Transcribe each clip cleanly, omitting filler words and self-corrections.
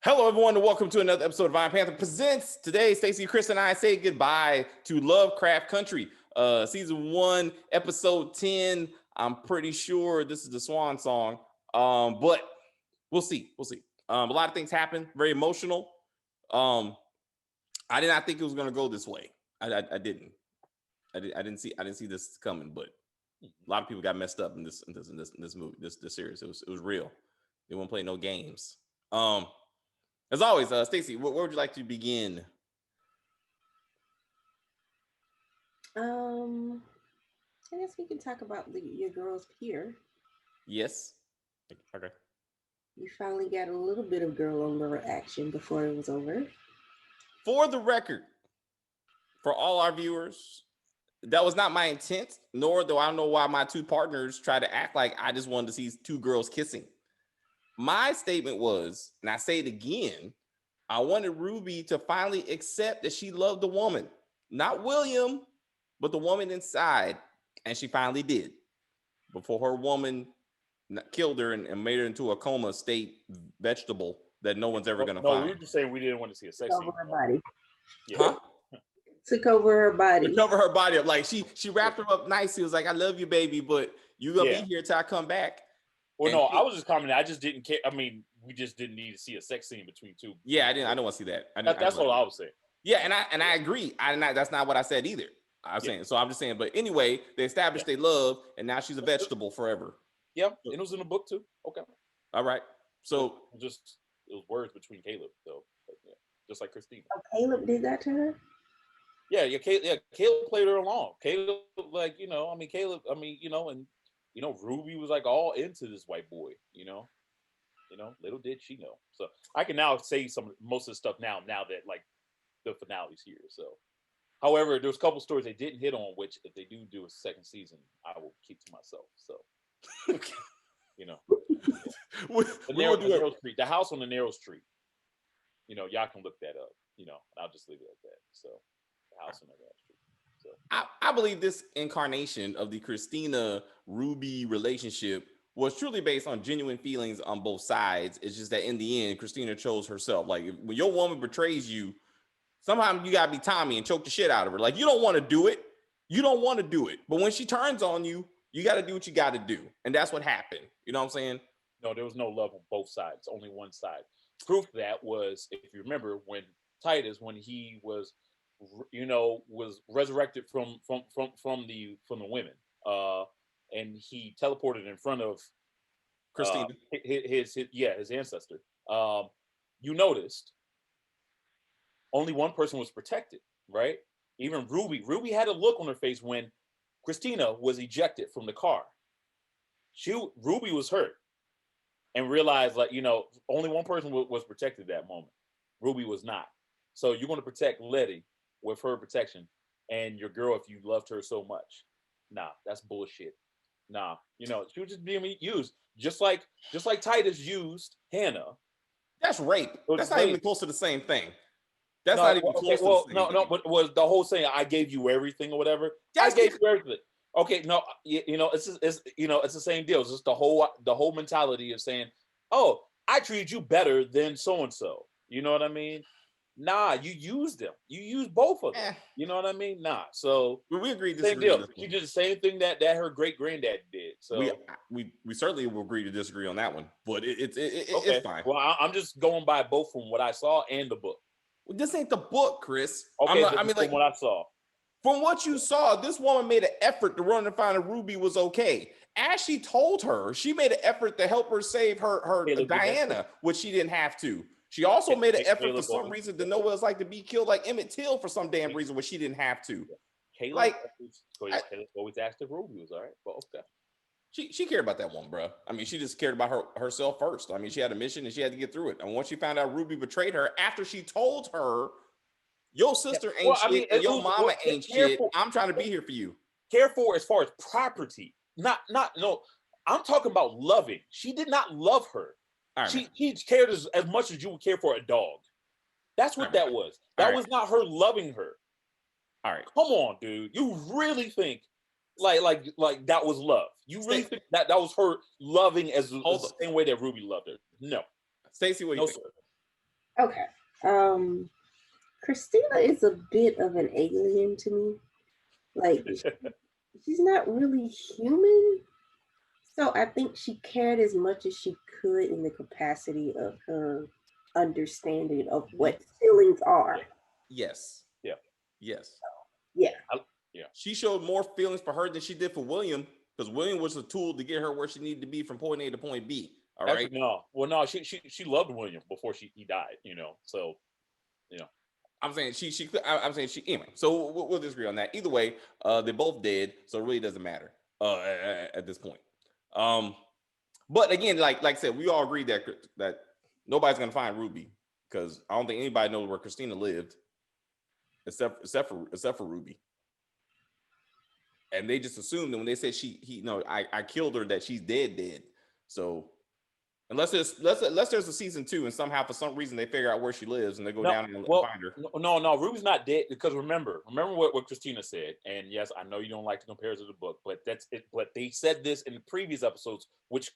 Hello, everyone, and welcome to another episode of Vine Panther Presents. Today, Stacey, Chris, and I say goodbye to Lovecraft Country. Season 1, Episode 10. I'm pretty sure this is the swan song, but we'll see. A lot of things happen. Very emotional. I did not think it was going to go this way. I didn't. I didn't see this coming. But a lot of people got messed up in this movie, this series. It was real. They won't play no games. As always, Stacey, where would you like to begin? I guess we can talk about your girl's peer. Yes. Okay. You finally got a little bit of girl on girl action before it was over. For the record, for all our viewers, that was not my intent, nor do I know why my two partners try to act like I just wanted to see two girls kissing. My statement was, and I say it again, I wanted Ruby to finally accept that she loved the woman, not William, but the woman inside. And she finally did. Before her woman killed her and made her into a coma state vegetable that no one's ever going to find. No, we were just saying we didn't want to see a sex scene. Her body. Yeah. Huh? To cover her body. To cover her body up. Like she wrapped her up nice. She was like, I love you, baby, but you're going to be here till I come back. Well, no, I was just commenting. I just didn't care. I mean, we just didn't need to see a sex scene between two. Yeah, I don't want to see that. That's what I was saying. Yeah, and I agree. That's not what I said either. I'm saying. So I'm just saying. But anyway, they established they love, and now she's a vegetable forever. Yeah, and it was in the book too. Okay. All right. So it was words between Caleb though. But, yeah, just like Christina. Oh, Caleb did that to her. Yeah. Caleb played her along. Caleb, and Ruby was like all into this white boy. Little did she know. So I can now say most of the stuff now that like the finale's here. So, however, there's a couple stories they didn't hit on, which if they do a second season, I will keep to myself. So, the house on the narrow street. Y'all can look that up. I'll just leave it at that. So, the house on the narrow street. So, I believe this incarnation of the Christina Ruby relationship was truly based on genuine feelings on both sides. It's just that in the end, Christina chose herself. Like when your woman betrays you, sometimes you gotta be Tommy and choke the shit out of her. Like you don't want to do it. But when she turns on you, you got to do what you got to do. And that's what happened. You know what I'm saying? No, there was no love on both sides. Only one side. Proof of that was, if you remember, when Titus, when he was, was resurrected from the women, and he teleported in front of Christina, his ancestor. You noticed only one person was protected, right? Even Ruby had a look on her face when Christina was ejected from the car. Ruby was hurt and realized, like, only one person was protected that moment. Ruby was not. So you're going to protect Letty with her protection, and your girl, if you loved her so much. Nah, that's bullshit. Nah, she was just being used, just like Titus used Hannah. That's rape. That's not even close to the same thing. That's not even close to the same thing. But was the whole saying I gave you everything or whatever? I gave you everything. Okay, no, it's the same deal. It's just the whole mentality of saying, oh, I treated you better than so and so. You know what I mean? Nah, you used them. You used both of them. You know what I mean? Nah. So we agreed. Same deal. She did the same thing that her great granddad did. So we certainly will agree to disagree on that one. But it's fine. Well, I'm just going by both from what I saw and the book. Well, this ain't the book, Chris. Okay, from what I saw. From what you saw, this woman made an effort to run and find a Ruby was okay. As she told her, she made an effort to help her save her Diana, which she didn't have to. She also made an effort for some reason to know what it's like to be killed like Emmett Till for some damn reason, which she didn't have to. Caleb always asked if Ruby was all right, but okay. She cared about that one, bro. I mean, she just cared about herself first. I mean, she had a mission and she had to get through it. And once she found out Ruby betrayed her, after she told her, your sister ain't shit, and your mama ain't shit, I'm trying to be here for you. Care for as far as property, no. I'm talking about loving. She did not love her. Right, she cared as much as you would care for a dog. That's what that was. That was not her loving her. All right, come on, dude. You really think like that was love? You really think that was her loving as the same way that Ruby loved her? No. Stacey, what do you think? Sir. Okay. Christina is a bit of an alien to me. Like she's not really human. So I think she cared as much as she could in the capacity of her understanding of Mhm. what feelings are. Yeah, Yes. yeah, Yes. Yeah. yeah. She showed more feelings for her than she did for William because William was a tool to get her where she needed to be from point A to point B. All right. Actually, no. Well, no. She loved William before he died. So you know. I'm saying I'm saying she anyway. So we'll disagree on that. Either way, they're both dead, so it really doesn't matter at this point. Um, but again, like I said, we all agree that nobody's gonna find Ruby because I don't think anybody knows where Christina lived except for Ruby. And they just assumed that when they said I killed her that she's dead. So unless there's a season 2 and somehow for some reason they figure out where she lives and they go No, down and well, find her. no. Ruby's not dead because remember what Christina said. And yes, I know you don't like to compare it to the book, but that's it. But they said this in the previous episodes, which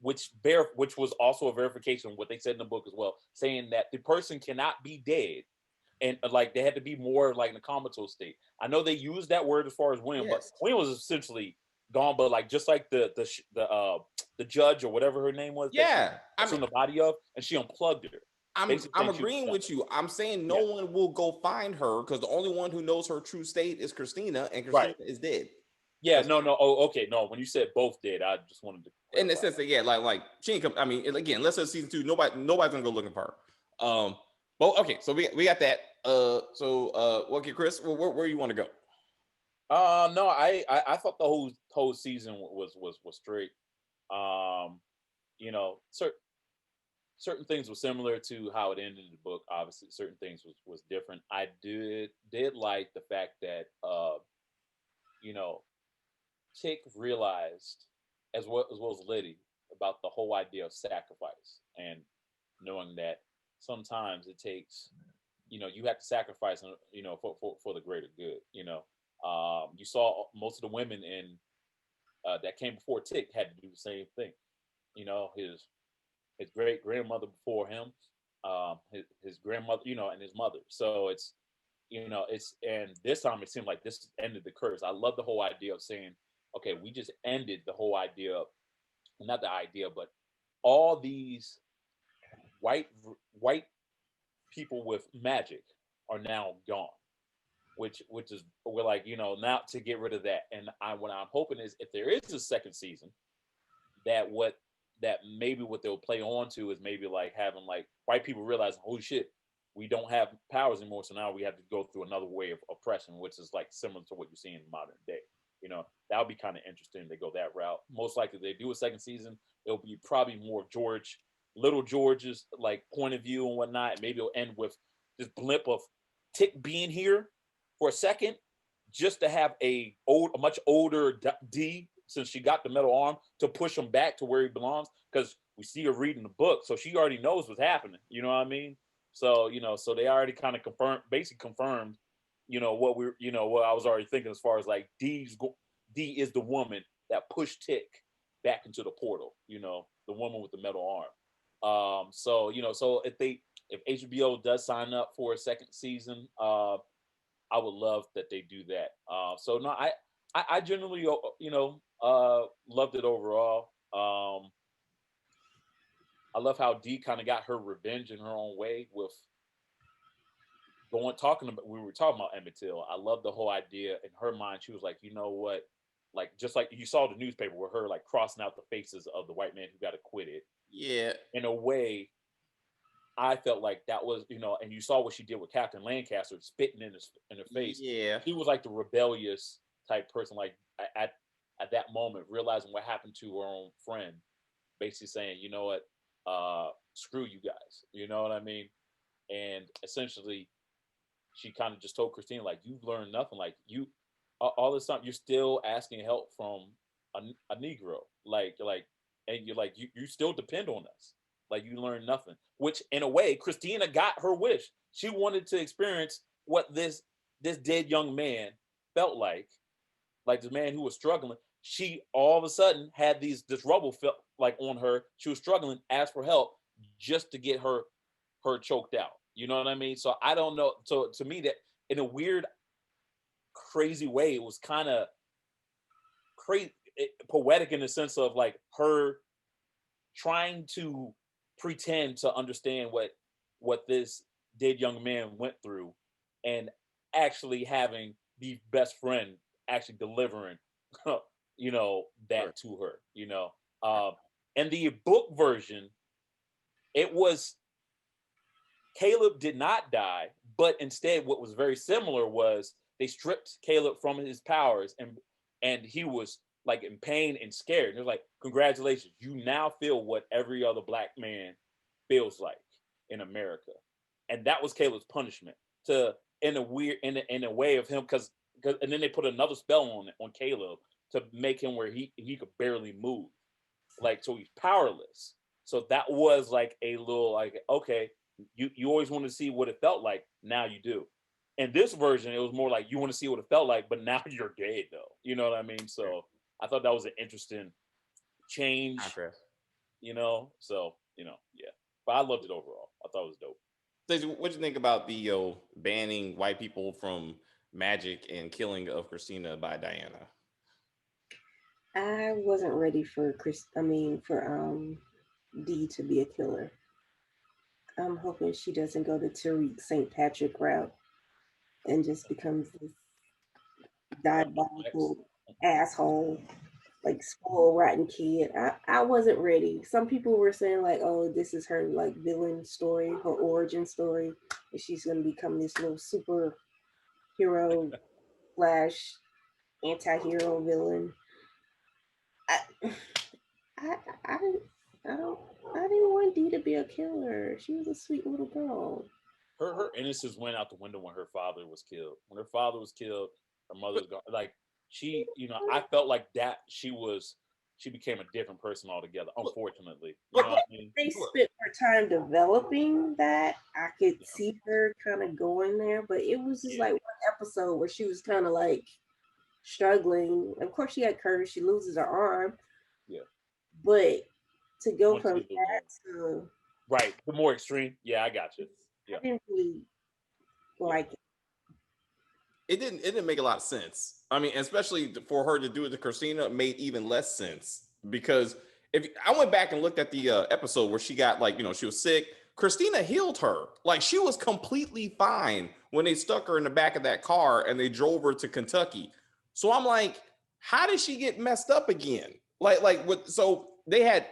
was also a verification of what they said in the book as well, saying that the person cannot be dead, and like they had to be more like in a comatose state. I know they used that word as far as William, but Yes. William was essentially gone. But like just like the judge or whatever her name was that she Yeah. I mean, assumed the body of, and she unplugged her. I'm Basically I'm saying she was agreeing done. with you. I'm saying no Yeah. one will go find her because the only one who knows her true state is Christina, and Right. Christina is dead. Yeah. That's No. No. Oh, okay. No. When you said both did, I just wanted to in the clarify sense that. that yeah, like she ain't come. I mean, again, unless it's season 2, nobody's gonna go looking for her. But okay, so we got that. Okay, Chris, where you want to go? No. I thought the whole season was straight. Um. Certain things were similar to how it ended in the book. Obviously, certain things was different. I did like the fact that you know Tick realized as well as Liddy about the whole idea of sacrifice and knowing that sometimes it takes you have to sacrifice for the greater good. You saw most of the women in that came before Tick had to do the same thing. His great grandmother before him, his grandmother, and his mother. So it's and this time it seemed like this ended the curse. I love the whole idea of saying, okay, we just ended the whole idea of not the idea, but all these white white people with magic are now gone. Which is we're like now to get rid of that. And what I'm hoping is if there is a second season, that maybe what they'll play on to is maybe like having like white people realizing, holy shit, we don't have powers anymore, so now we have to go through another way of oppression, which is like similar to what you see in modern day. That would be kind of interesting. They go that route. Most likely, they do a second season. It'll be probably more little George's like point of view and whatnot. Maybe it'll end with this blimp of Tick being here for a second, just to have a much older D since she got the metal arm to push him back to where he belongs. Because we see her reading the book, so she already knows what's happening. You know what I mean? So they already kind of basically confirmed, what I was already thinking as far as like D is the woman that pushed Tick back into the portal. The woman with the metal arm. So if HBO does sign up for a second season, I would love that they do that. So no, I generally loved it overall. I love how Dee kind of got her revenge in her own way with talking about we were talking about Emmett Till. I love the whole idea in her mind. She was like, you know what? Like just like you saw the newspaper with her like crossing out the faces of the white man who got acquitted. Yeah. In a way, I felt like that was, and you saw what she did with Captain Lancaster, spitting in her face. Yeah. She was like the rebellious type person, like at that moment, realizing what happened to her own friend, basically saying, you know what, screw you guys, you know what I mean? And essentially, she kind of just told Christina, like, you've learned nothing. Like all this time, you're still asking help from a Negro, and you're like, you still depend on us. Like you learn nothing. Which, in a way, Christina got her wish. She wanted to experience what this dead young man felt like this man who was struggling. She all of a sudden had this rubble felt like on her. She was struggling, asked for help just to get her her choked out. You know what I mean? So I don't know. So to me, that in a weird, crazy way, it was kind of crazy, poetic in the sense of like her trying to pretend to understand what this dead young man went through, and actually having the best friend actually delivering, that to her. And the book version, it was Caleb did not die, but instead, what was very similar was they stripped Caleb from his powers, and he was like in pain and scared. And they're like, "Congratulations, you now feel what every other black man feels like in America," and that was Caleb's punishment in a way of him, because and then they put another spell on Caleb to make him where he could barely move, like, so he's powerless. So that was like a little like, okay, you always want to see what it felt like, now you do. In this version, it was more like you want to see what it felt like, but now you're dead though. You know what I mean? So I thought that was an interesting change. So yeah. But I loved it overall. I thought it was dope. Stacey, what do you think about the banning white people from magic and killing of Christina by Diana? I wasn't ready for Dee to be a killer. I'm hoping she doesn't go the Tariq St. Patrick route and just becomes this diabolical asshole, like spoiled rotten kid. I wasn't ready. Some people were saying like, oh, this is her like villain story, her origin story, and she's gonna become this little superhero slash anti-hero villain. I didn't want Dee to be a killer. She was a sweet little girl. Her innocence went out the window when her father was killed. When her father was killed, her mother's gone. Like, she, I felt like that she became a different person altogether, unfortunately. You know what I mean? They spent her time developing that. I could see her kind of going there, but it was just like one episode where she was kind of like struggling. Of course, she had courage. She loses her arm. Yeah. But to go from that to the more extreme. Yeah, I got you. Yeah. I didn't really like it. It didn't make a lot of sense. I mean, especially for her to do it to Christina made even less sense, because if I went back and looked at the episode where she got she was sick, Christina healed her. Like, she was completely fine when they stuck her in the back of that car and they drove her to Kentucky. So I'm like, how did she get messed up again? So they had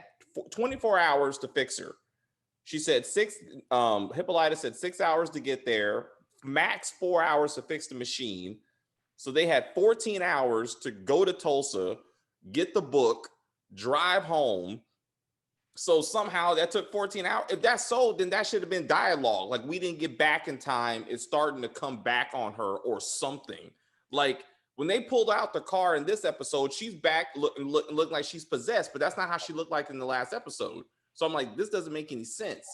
24 hours to fix her. She said Hippolyta said 6 hours to get there, max 4 hours to fix the machine. So they had 14 hours to go to Tulsa, get the book, drive home. So somehow that took 14 hours. If that's so, then that should have been dialogue. Like, we didn't get back in time. It's starting to come back on her or something. Like, when they pulled out the car in this episode, she's back looking like she's possessed, but that's not how she looked like in the last episode. So I'm like, this doesn't make any sense.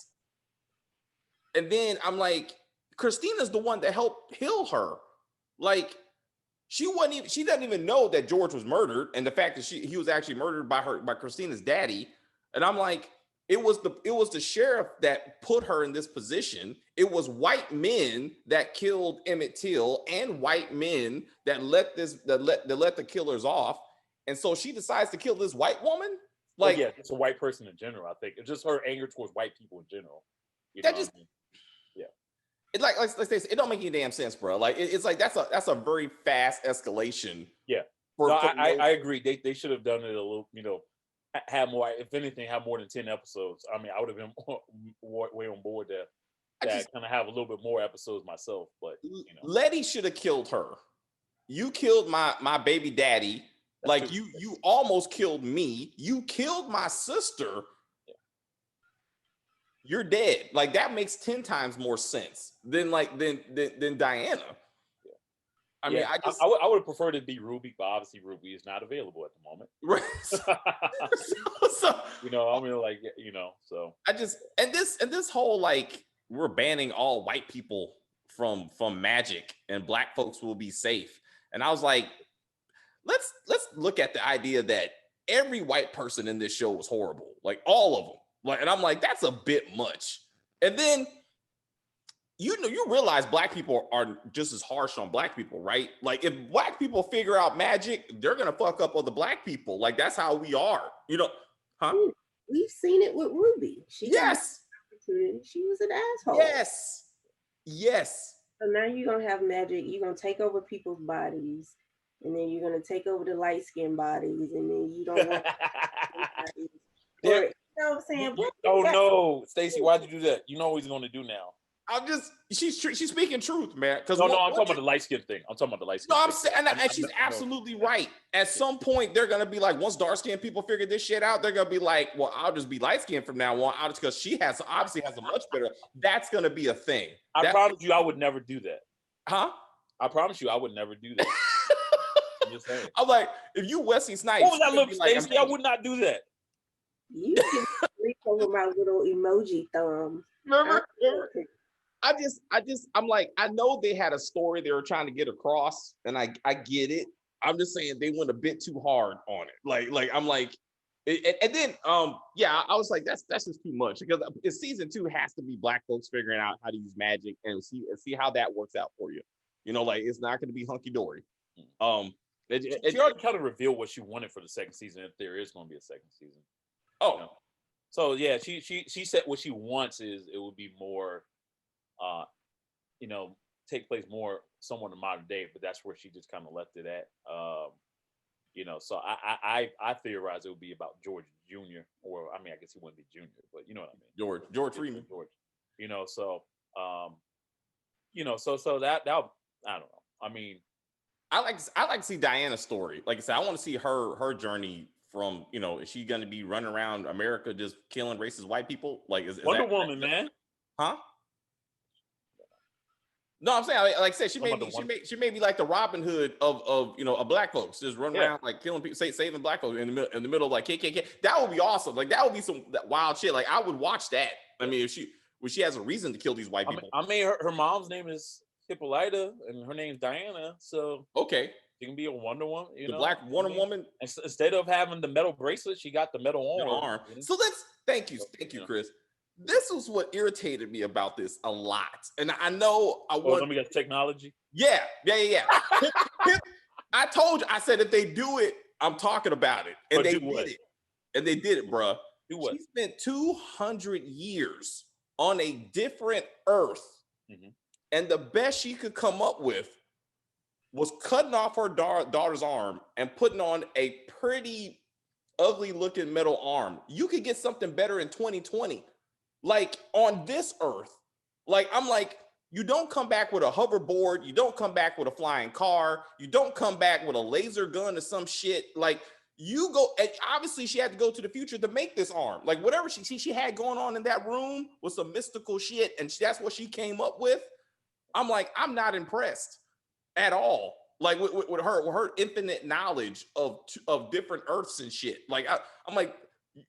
And then I'm like, Christina's the one that helped heal her. Like, she doesn't even know that George was murdered, and the fact that he was actually murdered by Christina's daddy. And I'm like, it was the sheriff that put her in this position. It was white men that killed Emmett Till, and white men that let the killers off. And so she decides to kill this white woman. Like, yeah, it's a white person in general. I think it's just her anger towards white people in general. It's like, let's say, it don't make any damn sense, bro. Like, it's like that's a very fast escalation. Yeah, I agree. They should have done it a little, have more. If anything, have more than 10 episodes. I mean, I would have been way on board to kind of have a little bit more episodes myself. But Letty should have killed her. You killed my baby daddy. That's true. You almost killed me. You killed my sister. You're dead. Like, that makes 10 times more sense than Diana. I mean, I would have preferred it to be Ruby, but obviously Ruby is not available at the moment. Right. So this whole, like, we're banning all white people from magic and black folks will be safe. And I was like, let's look at the idea that every white person in this show was horrible, like all of them. Like, and I'm like, that's a bit much. And then you realize black people are just as harsh on black people, right? Like if black people figure out magic, they're gonna fuck up other black people. Like that's how we are, huh? We've seen it with Ruby. She got an Yes, opportunity. She was an asshole. yes. So now you're gonna have magic. You're gonna take over people's bodies, and then you're gonna take over the light skinned bodies, and then you don't want bodies. Or, you know what I'm saying? Oh no, Stacey, why'd you do that? You know what he's gonna do now. She's speaking truth, man. Because no, I'm talking about the light skin thing. I'm talking about the light skin. No, I'm saying, and she's absolutely right. At some point, they're gonna be like, once dark skinned people figure this shit out, they're gonna be like, well, I'll just be light skinned from now on. Because she obviously has a much better. That's gonna be a thing. I promise you, I would never do that. Huh? I promise you, I would never do that. I'm just saying. I'm like, if you Wesley Snipes, what was that look, Stacey? Like, I would not do that. You can reach over my little emoji thumb. Remember? I'm like, I know they had a story they were trying to get across, and I get it. I'm just saying they went a bit too hard on it. Like I'm like, and then yeah, I was like, that's just too much because season 2 has to be black folks figuring out how to use magic and see how that works out for you. Like it's not going to be hunky dory. She already kind of revealed what she wanted for the second season, if there is going to be a second season. Oh, so yeah, she said what she wants is it would be more. Take place more somewhat in modern day, but that's where she just kind of left it at. So I theorize it would be about George Jr. or I guess he wouldn't be Junior, but you know what I mean. George Freeman. George. So that I don't know. I like to see Diana's story. Like I said, I want to see her journey from, is she going to be running around America just killing racist white people? Like is Wonder Woman, man. Huh? No, I'm saying, like I said, she may be like the Robin Hood of black folks, just running around like killing people, saving black folks in the middle of like KKK. That would be awesome. Like that would be some wild shit. Like I would watch that. I mean, if she has a reason to kill these white people. Her mom's name is Hippolyta and her name's Diana, so okay, she can be a Wonder Woman. Black Wonder Woman. Instead of having the metal bracelet, she got the metal arm. So thank you, Chris. This was what irritated me about this a lot. And I know we got technology. Yeah. I told you, I said if they do it, I'm talking about it. And they did it. And they did it, bruh. Do what? She spent 200 years on a different Earth. Mm-hmm. And the best she could come up with was cutting off her daughter's arm and putting on a pretty ugly looking metal arm. You could get something better in 2020. Like on this Earth, like I'm like, you don't come back with a hoverboard, you don't come back with a flying car, you don't come back with a laser gun or some shit. Like you go, and obviously she had to go to the future to make this arm. Like whatever she had going on in that room was some mystical shit, and that's what she came up with. I'm like, I'm not impressed at all. Like with her infinite knowledge of different Earths and shit. Like I'm like.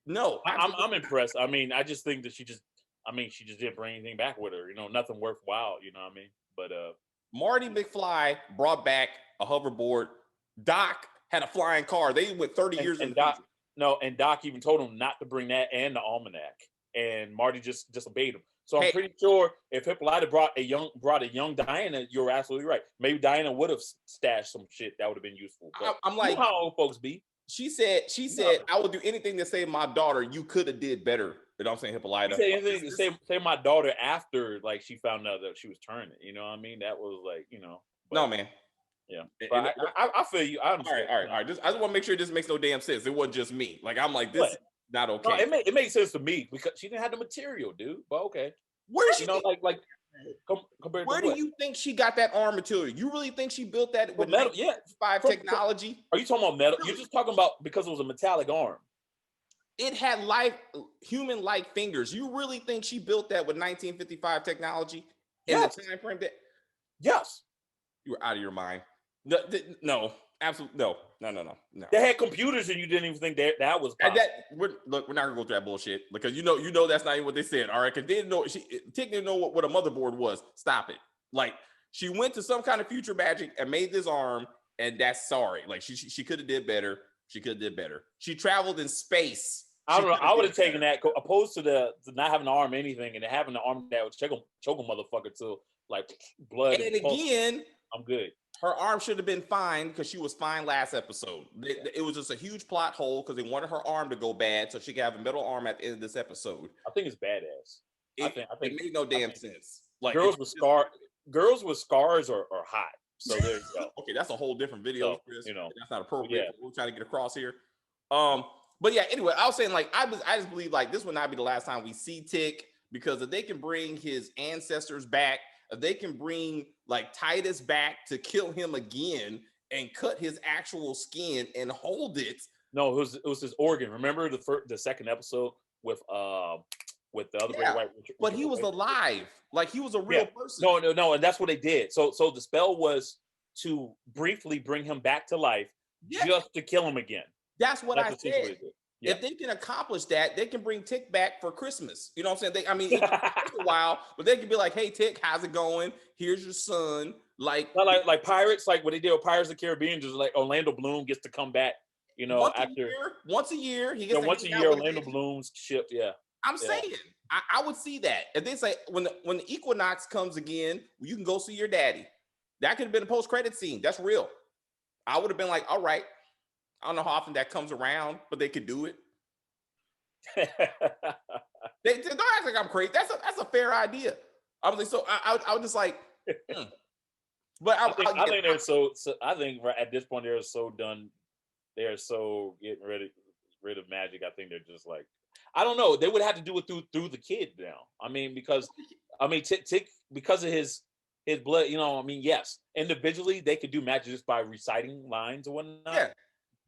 No, I'm impressed. I just think that she just didn't bring anything back with her. Nothing worthwhile. You know what I mean? But Marty McFly brought back a hoverboard. Doc had a flying car. They went 30 years in the future. No, and Doc even told him not to bring that and the almanac, and Marty just obeyed him. So I'm pretty sure if Hippolyta brought a young Diana, you're absolutely right. Maybe Diana would have stashed some shit that would have been useful. But I'm like, how old folks be. She said, I would do anything to save my daughter. You could have did better. You know what I'm saying, Hippolyta? Say anything to save my daughter after like she found out that she was turning. You know what I mean? That was like, But, no, man. Yeah. But I feel you. I understand. All right. I just want to make sure this makes no damn sense. It wasn't just me. Like I'm like, this is not okay. No, it makes sense to me because she didn't have the material, dude. But okay. Where is she? Compared where to do you think she got that arm material? You really think she built that with metal? 5 technology? Are you talking about metal? You're just talking about because it was a metallic arm. It had human-like fingers. You really think she built that with 1955 technology in the time frame that? Yes. You were out of your mind. No, absolutely no. They had computers and you didn't even think that was possible. We're not gonna go through that bullshit because you know that's not even what they said. All right, because they didn't know didn't know what a motherboard was. Stop it. Like she went to some kind of future magic and made this arm, and that's sorry. Like she could have did better. She traveled in space I don't know. I would have taken that opposed to the not having an arm or anything, and having an arm that would choke a motherfucker till like blood. And again, I'm good. Her arm should have been fine because she was fine last episode. It was just a huge plot hole because they wanted her arm to go bad so she could have a metal arm at the end of this episode. I think it's badass. I think it made no damn sense. Like girls with scars are hot. So there you go. Okay, that's a whole different video, so, Chris. You know, that's not appropriate. Yeah. We're trying to get across here. But yeah, anyway, I was saying like I just believe like this would not be the last time we see Tick, because if they can bring his ancestors back, if they can bring like Titus back to kill him again and cut his actual skin and hold it. No, it was his organ. Remember the second episode with the other Great White. But he was alive. Like he was a real person. No, and that's what they did. So the spell was to briefly bring him back to life, just to kill him again. That's what I said. Yeah. If they can accomplish that, they can bring Tick back for Christmas. You know what I'm saying? It takes a while, but they can be like, "Hey, Tick, how's it going? Here's your son." Like Pirates, like what they did with Pirates of the Caribbean, just like Orlando Bloom gets to come back. You know, once a year, he gets once a year. Orlando Bloom's ship. Yeah, I'm saying I would see that if they say when the equinox comes again, you can go see your daddy. That could have been a post-credit scene. That's real. I would have been like, all right. I don't know how often that comes around, but they could do it. They don't act like I'm crazy. That's a fair idea. I was like, so I was just like, but I think they're so. I think at this point they're so done. They're so getting rid of magic. I think they're just like, I don't know. They would have to do it through the kid now. I mean, because Tick because of his blood. You know, I mean, yes, individually they could do magic just by reciting lines or whatnot. Yeah.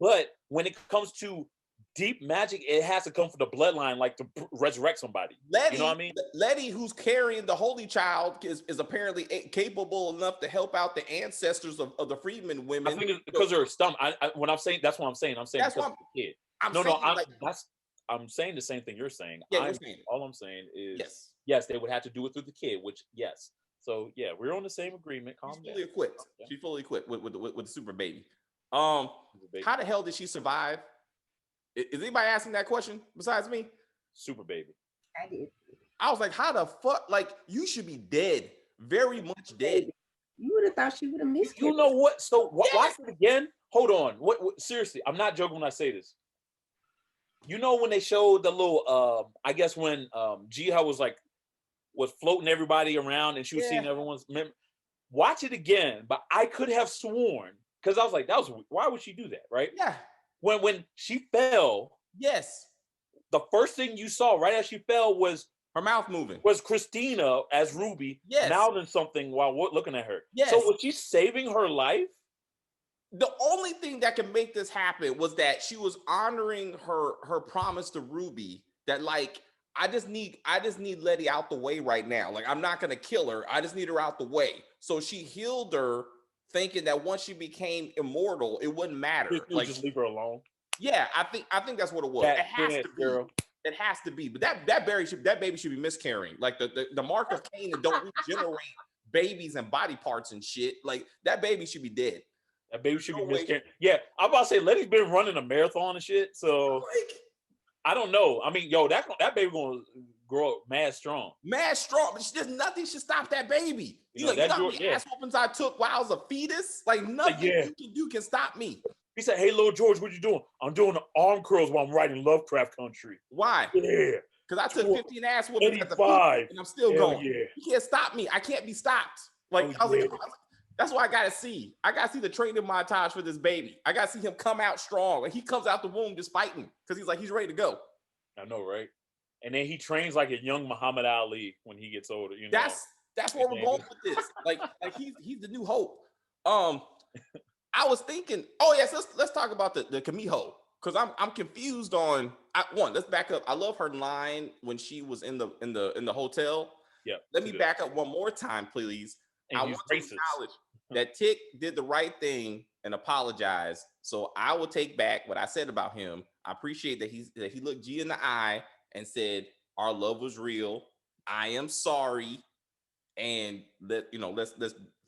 But when it comes to deep magic, it has to come from the bloodline, like to resurrect somebody. Letty, you know what I mean? Letty, who's carrying the Holy Child, is apparently capable enough to help out the ancestors of the freedmen women. I think it's because they're stumped. When I'm saying, that's what I'm saying. I'm saying that's because of the kid. I'm saying the same thing you're saying. Yeah, all I'm saying is yes, they would have to do it through the kid. Which yes. So yeah, we're on the same agreement. She's fully equipped. Yeah. She's fully equipped with the super baby. How the hell did she survive? Is anybody asking that question besides me? Super baby. I did. I was like, how the fuck? Like, you should be dead. Very much dead. You would have thought she would have missed you. You know what? So watch it again. Hold on. What? Seriously, I'm not joking when I say this. You know when they showed the little I guess when Jiha was floating everybody around and she was seeing everyone's watch it again, but I could have sworn, because I was like, why would she do that, right? Yeah. When she fell, yes, the first thing you saw right as she fell was her mouth moving. Was Christina as Ruby mouthing something while looking at her? Yes. So was she saving her life? The only thing that can make this happen was that she was honoring her promise to Ruby that like I just need Letty out the way right now. Like I'm not gonna kill her. I just need her out the way. So she healed her, thinking that once she became immortal, it wouldn't matter. Like just leave her alone. Yeah, I think that's what it was. It has to be. Girl. It has to be. But that baby should be miscarrying. Like the mark of Cain don't regenerate babies and body parts and shit. Like that baby should be dead. That baby should be miscarrying. Yeah, I'm about to say Letty's been running a marathon and shit. So I don't know. I mean, that baby gonna grow up mad strong. Mad strong, but there's nothing should stop that baby. You know how many ass whoopings I took while I was a fetus? Like nothing you can do can stop me. He said, "Hey, little George, what you doing?" "I'm doing the arm curls while I'm writing Lovecraft Country." Why? Yeah. Because I took 15 ass whoopings at the feet, and I'm still going. Yeah. You can't stop me. I can't be stopped. Like I was like, that's why I gotta see. I gotta see the training montage for this baby. I gotta see him come out strong. Like he comes out the womb just fighting because he's ready to go. I know, right? And then he trains like a young Muhammad Ali when he gets older. You know, that's where we're going with this. Like he's the new hope. I was thinking, let's talk about the Kamiho, because I'm confused on let's back up. I love her line when she was in the hotel. Yeah. Let me back up one more time, please. And I want to acknowledge that Tick did the right thing and apologized. So I will take back what I said about him. I appreciate that he looked G in the eye and said, "Our love was real. I am sorry, and let's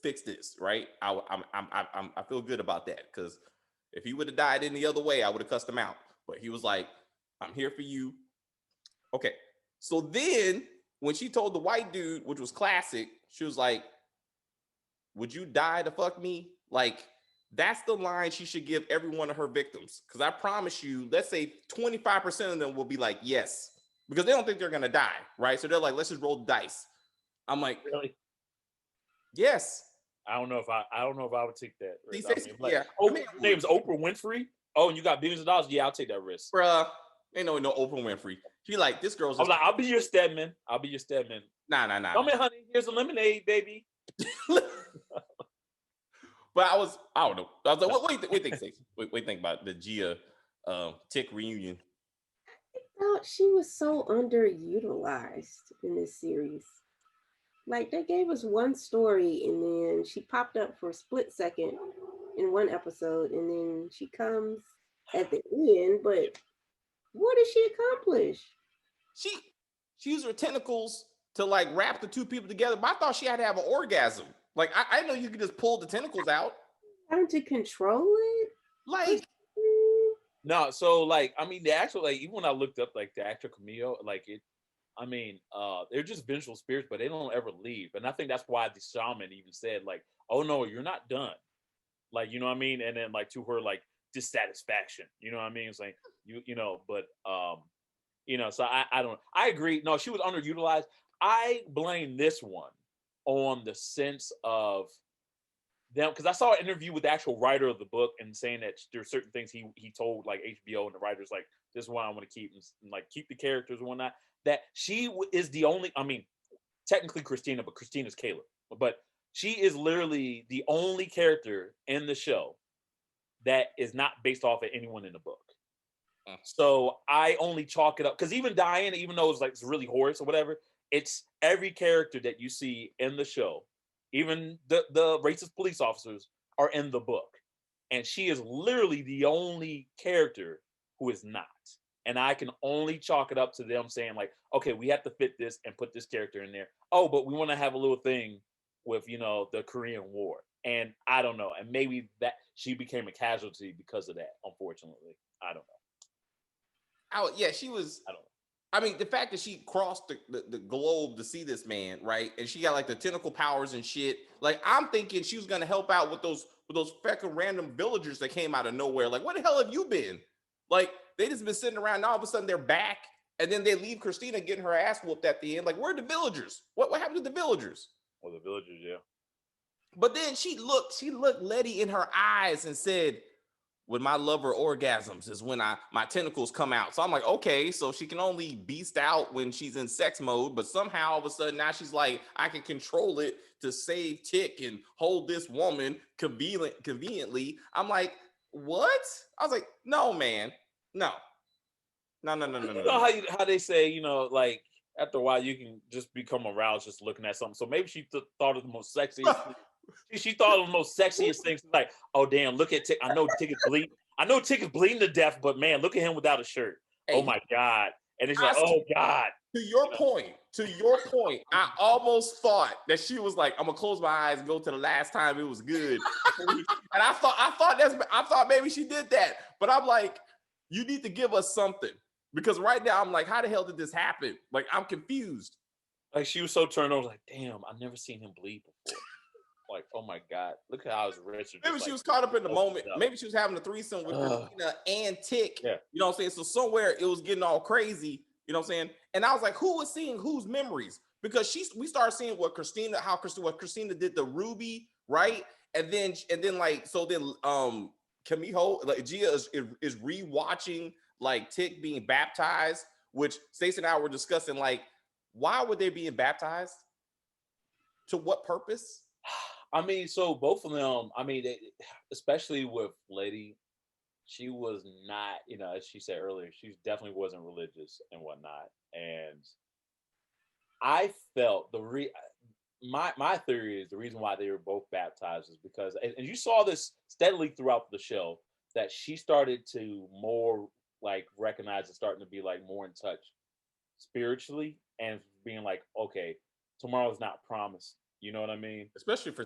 fix this." Right? I feel good about that, because if he would have died any other way, I would have cussed him out. But he was like, I'm here for you. Okay. So then when she told the white dude, which was classic, she was like, would you die to fuck me? Like, that's the line she should give every one of her victims. Because I promise you, let's say 25% of them will be like, yes. Because they don't think they're going to die, right? So they're like, let's just roll the dice. I'm like, Really? yes. I don't know if I would take that risk. See, I mean, like, yeah. your name's Oprah Winfrey. Oh, and you got billions of dollars. Yeah, I'll take that risk. Bruh, ain't no Oprah Winfrey. She like, this girl's I'm just like, I'll be your Stedman. I'll be your Stedman. nah. Come in, honey. Here's a lemonade, baby. But I don't know. I was like, what do you think, Stacey? What do you think about the Gia Tick reunion? I thought she was so underutilized in this series. Like, they gave us one story and then she popped up for a split second in one episode and then she comes at the end, but what did she accomplish? She used her tentacles to like wrap the two people together, but I thought she had to have an orgasm. Like, I know you could just pull the tentacles out. Trying to control it? Like, No, so like, I mean, the actual, like, even when I looked up like the actor Camille, like it, I mean, they're just vengeful spirits, but they don't ever leave. And I think that's why the shaman even said, like, oh no, you're not done. Like, you know what I mean? And then like to her like dissatisfaction, you know what I mean? It's like but so I agree. No, she was underutilized. I blame this one on the sense of them, because I saw an interview with the actual writer of the book and saying that there's certain things he told like HBO and the writers, like, this is what I want to keep and like keep the characters and whatnot. That she is the only, I mean, technically Christina, but Christina's Caleb. But she is literally the only character in the show that is not based off of anyone in the book. So I only chalk it up because even Diana, even though it's really Horace or whatever, it's every character that you see in the show, even the racist police officers are in the book. And she is literally the only character who is not. And I can only chalk it up to them saying, like, okay, we have to fit this and put this character in there. Oh, but we want to have a little thing with, the Korean War. And I don't know. And maybe that she became a casualty because of that, unfortunately. I don't know. Yeah, she was. I don't know. I mean, the fact that she crossed the globe to see this man, right? And she got like the tentacle powers and shit. Like, I'm thinking she was gonna help out with those fucking random villagers that came out of nowhere. Like, where the hell have you been? Like, they just been sitting around. Now all of a sudden they're back, and then they leave Christina getting her ass whooped at the end. Like, where are the villagers? What happened to the villagers? Well, the villagers, yeah. But then she looked Letty in her eyes and said, "When my lover orgasms is when my tentacles come out." So I'm like, okay, so she can only beast out when she's in sex mode, but somehow all of a sudden now she's like, I can control it to save Tick and hold this woman conveniently. I'm like, what? I was like, no, man, no. You know how they say, like after a while you can just become aroused just looking at something. So maybe she thought of the most sexiest. She thought of the most sexiest things. Like, oh damn, look at Tick. I know Tick is bleeding. I know Tick is bleeding to death, but man, look at him without a shirt. Hey, oh my god! And it's like, oh god. To your point, I almost thought that she was like, I'm gonna close my eyes and go to the last time it was good. And I thought maybe she did that, but I'm like, you need to give us something. Because right now I'm like, how the hell did this happen? Like, I'm confused. Like, she was so turned on, like, damn, I've never seen him bleed before. Like, oh my god, look at how his wrists are. Maybe she was caught up in the moment. Maybe she was having a threesome with Christina and Tick. Yeah. You know what I'm saying? So somewhere it was getting all crazy. You know what I'm saying? And I was like, who was seeing whose memories? Because we started seeing what Christina did to Ruby, right? And then Kamiho, like Gia is rewatching like Tick being baptized, which Stacey and I were discussing, like, why would they be baptized? To what purpose? I mean, so both of them, I mean, especially with Lady, she was not, as she said earlier, she definitely wasn't religious and whatnot. And I felt my theory is the reason why they were both baptized is because, and you saw this steadily throughout the show, that she started to more like recognize and starting to be like more in touch spiritually and being like, okay, tomorrow's not promised. You know what I mean? Especially for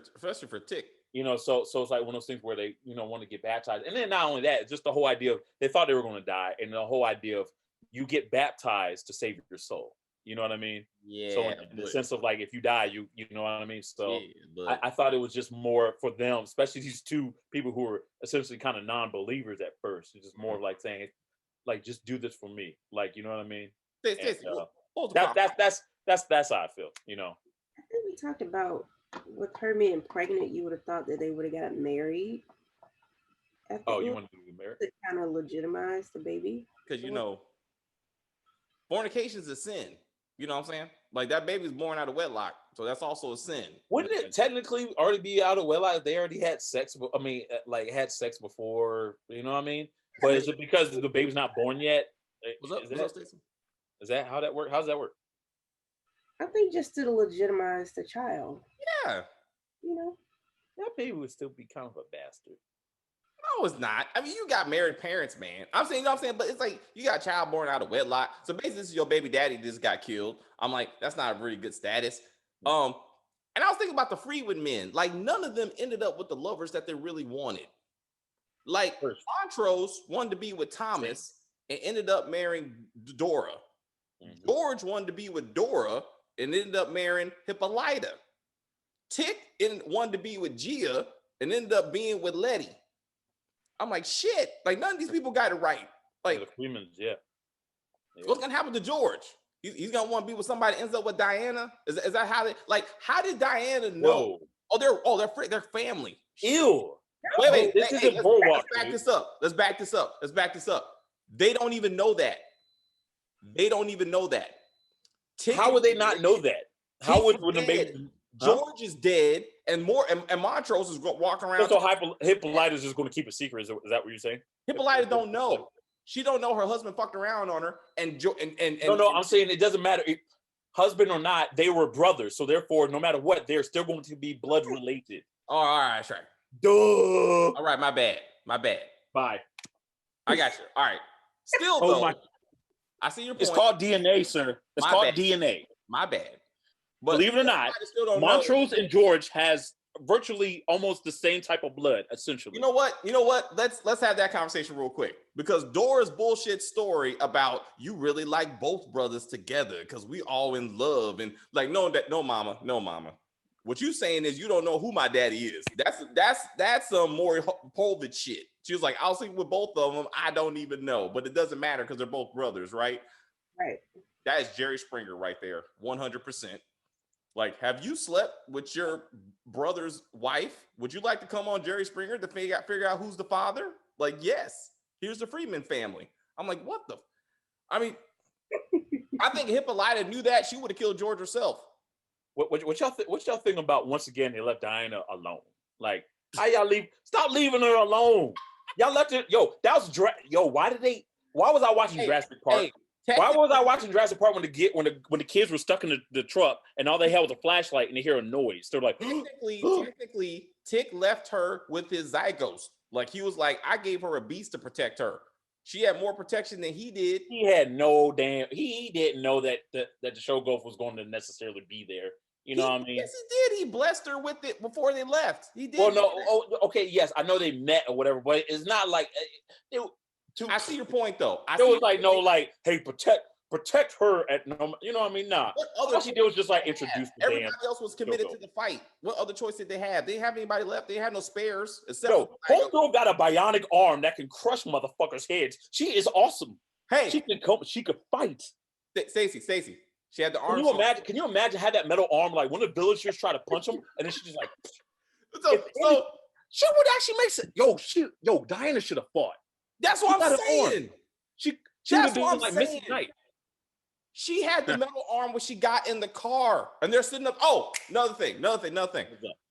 Tick. So it's like one of those things where they, want to get baptized. And then not only that, just the whole idea of they thought they were going to die. And the whole idea of, you get baptized to save your soul. You know what I mean? Yeah. So in the sense of like, if you die, you know what I mean? So but I thought it was just more for them, especially these two people who were essentially kind of non-believers at first. It's just more of like saying, like, just do this for me. Like, you know what I mean? And, what was the problem? that's how I feel, you know. I think we talked about with her being pregnant, you would have thought that they would have got married. Oh, you want to be married? To kind of legitimize the baby. Because you know, fornication is a sin. You know what I'm saying? Like that baby's born out of wedlock, so that's also a sin. Wouldn't it technically already be out of wedlock if they already had sex? I mean, like had sex before. You know what I mean? But is it because the baby's not born yet? What's up, Stacey? Is that how that works? How does that work? I think just to legitimize the child. Yeah. You know, that baby would still be kind of a bastard. No, it's not. I mean, you got married parents, man. I'm saying, you know what I'm saying? But it's like you got a child born out of wedlock. So basically, this is your baby daddy just got killed. I'm like, that's not a really good status. And I was thinking about the Freewood men. Like, none of them ended up with the lovers that they really wanted. Like, Montrose wanted to be with Thomas and ended up marrying Dora. George wanted to be with Dora and ended up marrying Hippolyta. Tick wanted to be with Gia and ended up being with Letty. I'm like, shit. Like, none of these people got it right. Like, the Freemans, yeah. What's gonna happen to George? He's gonna want to be with somebody that ends up with Diana. Is that how they like? How did Diana know? Whoa. They're family. Ew. Wait. This Let's back this up. Let's back this up. They don't even know that. How would they not know that? How would the baby? George is dead, and Montrose is walking around. So Hippolyta is just going to keep a secret. Is that what you're saying? Hippolyta don't know. She don't know her husband fucked around on her. No. I'm saying it doesn't matter, husband or not. They were brothers, so therefore, no matter what, they're still going to be blood related. Oh, all right, sure. Duh. All right, my bad. Bye. I got you. All right. Still though, I see your point. It's called DNA, sir. It's called DNA. My bad. But believe it or not, Montrose and George has virtually almost the same type of blood, essentially. You know what? Let's have that conversation real quick, because Dora's bullshit story about you really like both brothers together because we all in love and like no mama. What you saying is you don't know who my daddy is. That's some more Povich shit. She was like, I'll sleep with both of them. I don't even know, but it doesn't matter because they're both brothers, right? Right. That is Jerry Springer right there, 100%. Like, have you slept with your brother's wife? Would you like to come on Jerry Springer to figure out who's the father? Like, yes. Here's the Freeman family. I'm like, what the? I mean, I think Hippolyta knew that she would have killed George herself. What y'all think about once again they left Diana alone? Like, how y'all leave? Stop leaving her alone. Y'all left her. That was why was I watching Jurassic Park? Why was I watching Jurassic Park when the kids were stuck in the truck and all they had was a flashlight and they hear a noise? They're like, technically, Tick left her with his zygote. Like, he was like, I gave her a beast to protect her. She had more protection than he did. He had no damn. He didn't know that the Shogoth was going to necessarily be there. You know what I mean? Yes, he did. He blessed her with it before they left. He did. Well, no. Okay, yes, I know they met or whatever, but it's not like I see your point, though. It was like, no, like, hey, protect her at no, you know what I mean? Nah. All she did was just like introduce the everybody else was committed to the fight. What other choice did they have? They didn't have anybody left. They had no spares. Homegirl got a bionic arm that can crush motherfuckers' heads. She is awesome. Hey, she could fight. Stacy. She had the arm. Can you imagine had that metal arm, like when the villagers try to punch him and then she just like she would actually make sense. Diana should have fought. That's what I'm saying. She would have been like Missy Knight. She had the metal arm when she got in the car, and they're sitting up. Oh, another thing.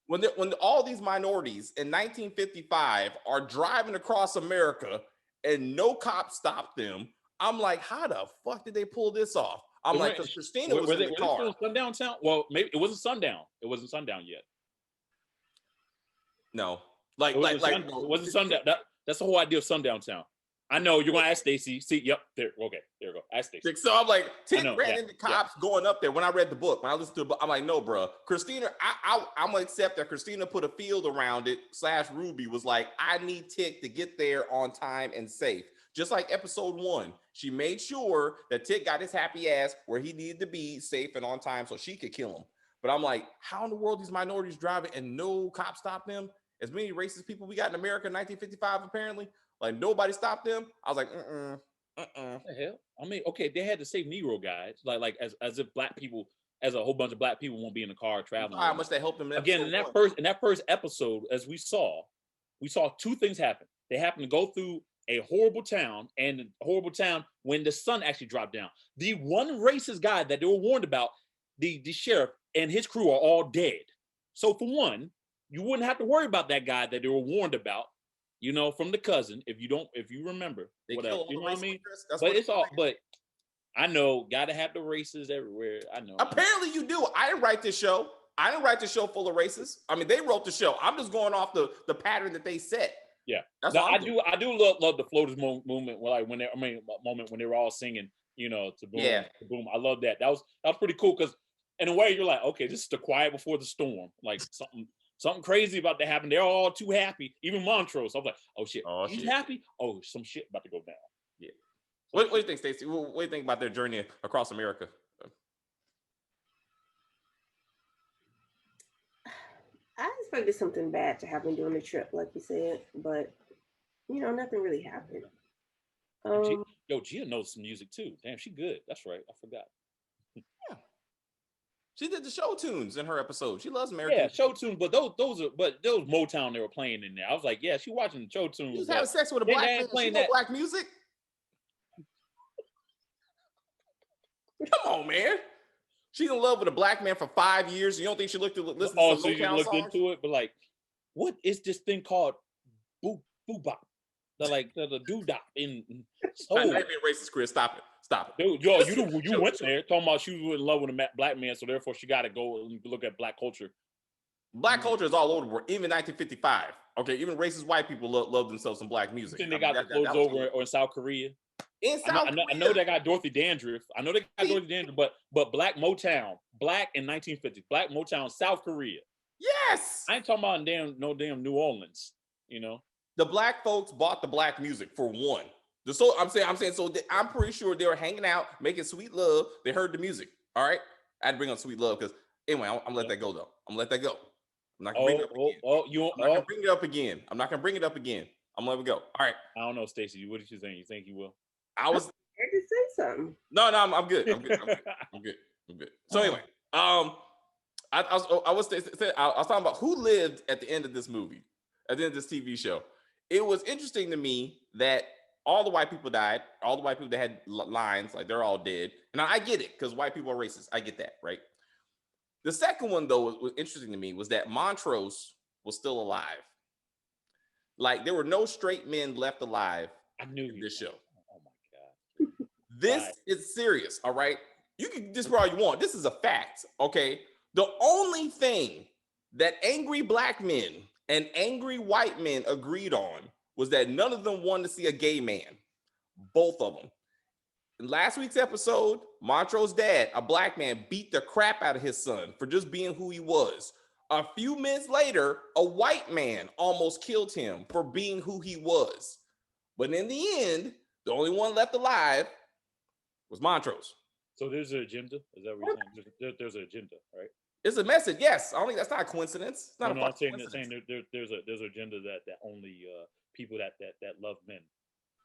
When all these minorities in 1955 are driving across America and no cop stopped them, I'm like, how the fuck did they pull this off? I'm like, because Christina was in the car. Was it sundown town? Well, maybe it wasn't sundown. It wasn't sundown yet. No, it wasn't sundown. That's the whole idea of sundown town. I know you're gonna ask Stacy. See, yep, there. Okay, there we go. Ask Stacy. So I'm like, Tick ran into cops going up there. When I read the book, when I listened to the book, I'm like, no, bro. Christina, I'm gonna accept that Christina put a field around it. / Ruby was like, I need Tick to get there on time and safe. Just like episode 1, she made sure that Tit got his happy ass where he needed to be safe and on time so she could kill him. But I'm like, how in the world these minorities driving and no cop stopped them? As many racist people we got in America in 1955, apparently, like nobody stopped them. I was like, What the hell? I mean, okay, they had to save Negro guys, like as if black people, as a whole bunch of black people won't be in the car traveling. How much they helped them again in that first episode, as we saw 2 things happen. They happened to go through a horrible town, and a horrible town when the sun actually dropped down. The one racist guy that they were warned about, the sheriff and his crew are all dead. So for one, you wouldn't have to worry about that guy that they were warned about, you know, from the cousin. If you remember, they whatever, kill you know what I mean? But it's all. But I know, gotta have the races everywhere. I know. Apparently you do. I didn't write this show. I didn't write the show full of racists. I mean, they wrote the show. I'm just going off the pattern that they set. Yeah, that's I do love the floaters movement. Like moment when they were all singing, you know, to boom, to boom. I love that. That was pretty cool because in a way you're like, okay, this is the quiet before the storm. Like something crazy about to happen. They're all too happy. Even Montrose. I was like, oh shit, he's happy. Oh, some shit about to go down. Yeah. What do you think, Stacey? What do you think about their journey across America? I expected something bad to happen during the trip, like you said, but you know, nothing really happened. Gia knows some music too. Damn, she good. That's right. I forgot. Yeah. She did the show tunes in her episode. She loves American. Yeah, show tunes, but those Motown they were playing in there. I was like, yeah, she watching the show tunes. She was having sex with a black man. Playing that black music. Come on, man. She's in love with a black man for 5 years. You don't think she looked to listen to some Motown songs? Into it, but like, what is this thing called? Boo bop. The doo-dop in soul. Not being racist, Chris. Stop it. Dude, you went there talking about she was in love with a black man, so therefore she got to go and look at black culture. Black culture is all over the world, even 1955. Okay, even racist white people love themselves some black music. You think they got the clothes over or in South Korea? I know they got Dorothy Dandruff. But Black Motown, Black in 1950s, Black Motown, South Korea. Yes. I ain't talking about damn New Orleans. You know, the black folks bought the black music for one. I'm saying so. I'm pretty sure they were hanging out, making sweet love. They heard the music. All right, I had to bring up sweet love because anyway, I'm gonna let that go though. I'm gonna let that go. I'm not gonna bring it up again. I'm not gonna bring it up again. I'm gonna let it go. All right. I don't know, Stacey. What did you think? You think you will? I was scared to say something. No, I'm good. I'm good. So anyway, I was talking about who lived at the end of this movie, at the end of this TV show. It was interesting to me that all the white people died. All the white people that had lines, like they're all dead. And I get it because white people are racist. I get that, right? The second one, though, was interesting to me was that Montrose was still alive. Like there were no straight men left alive in this show. Oh my God. This is serious, all right? You can disprove all you want. This is a fact, okay? The only thing that angry black men and angry white men agreed on was that none of them wanted to see a gay man. Both of them. In last week's episode, Montrose's dad, a black man, beat the crap out of his son for just being who he was. A few minutes later, a white man almost killed him for being who he was. But in the end, the only one left alive was Montrose. So there's an agenda? Is that what you're saying? There's an agenda, right? It's a message, yes. I don't think that's not a coincidence. It's not I'm saying there's an agenda that only people that love men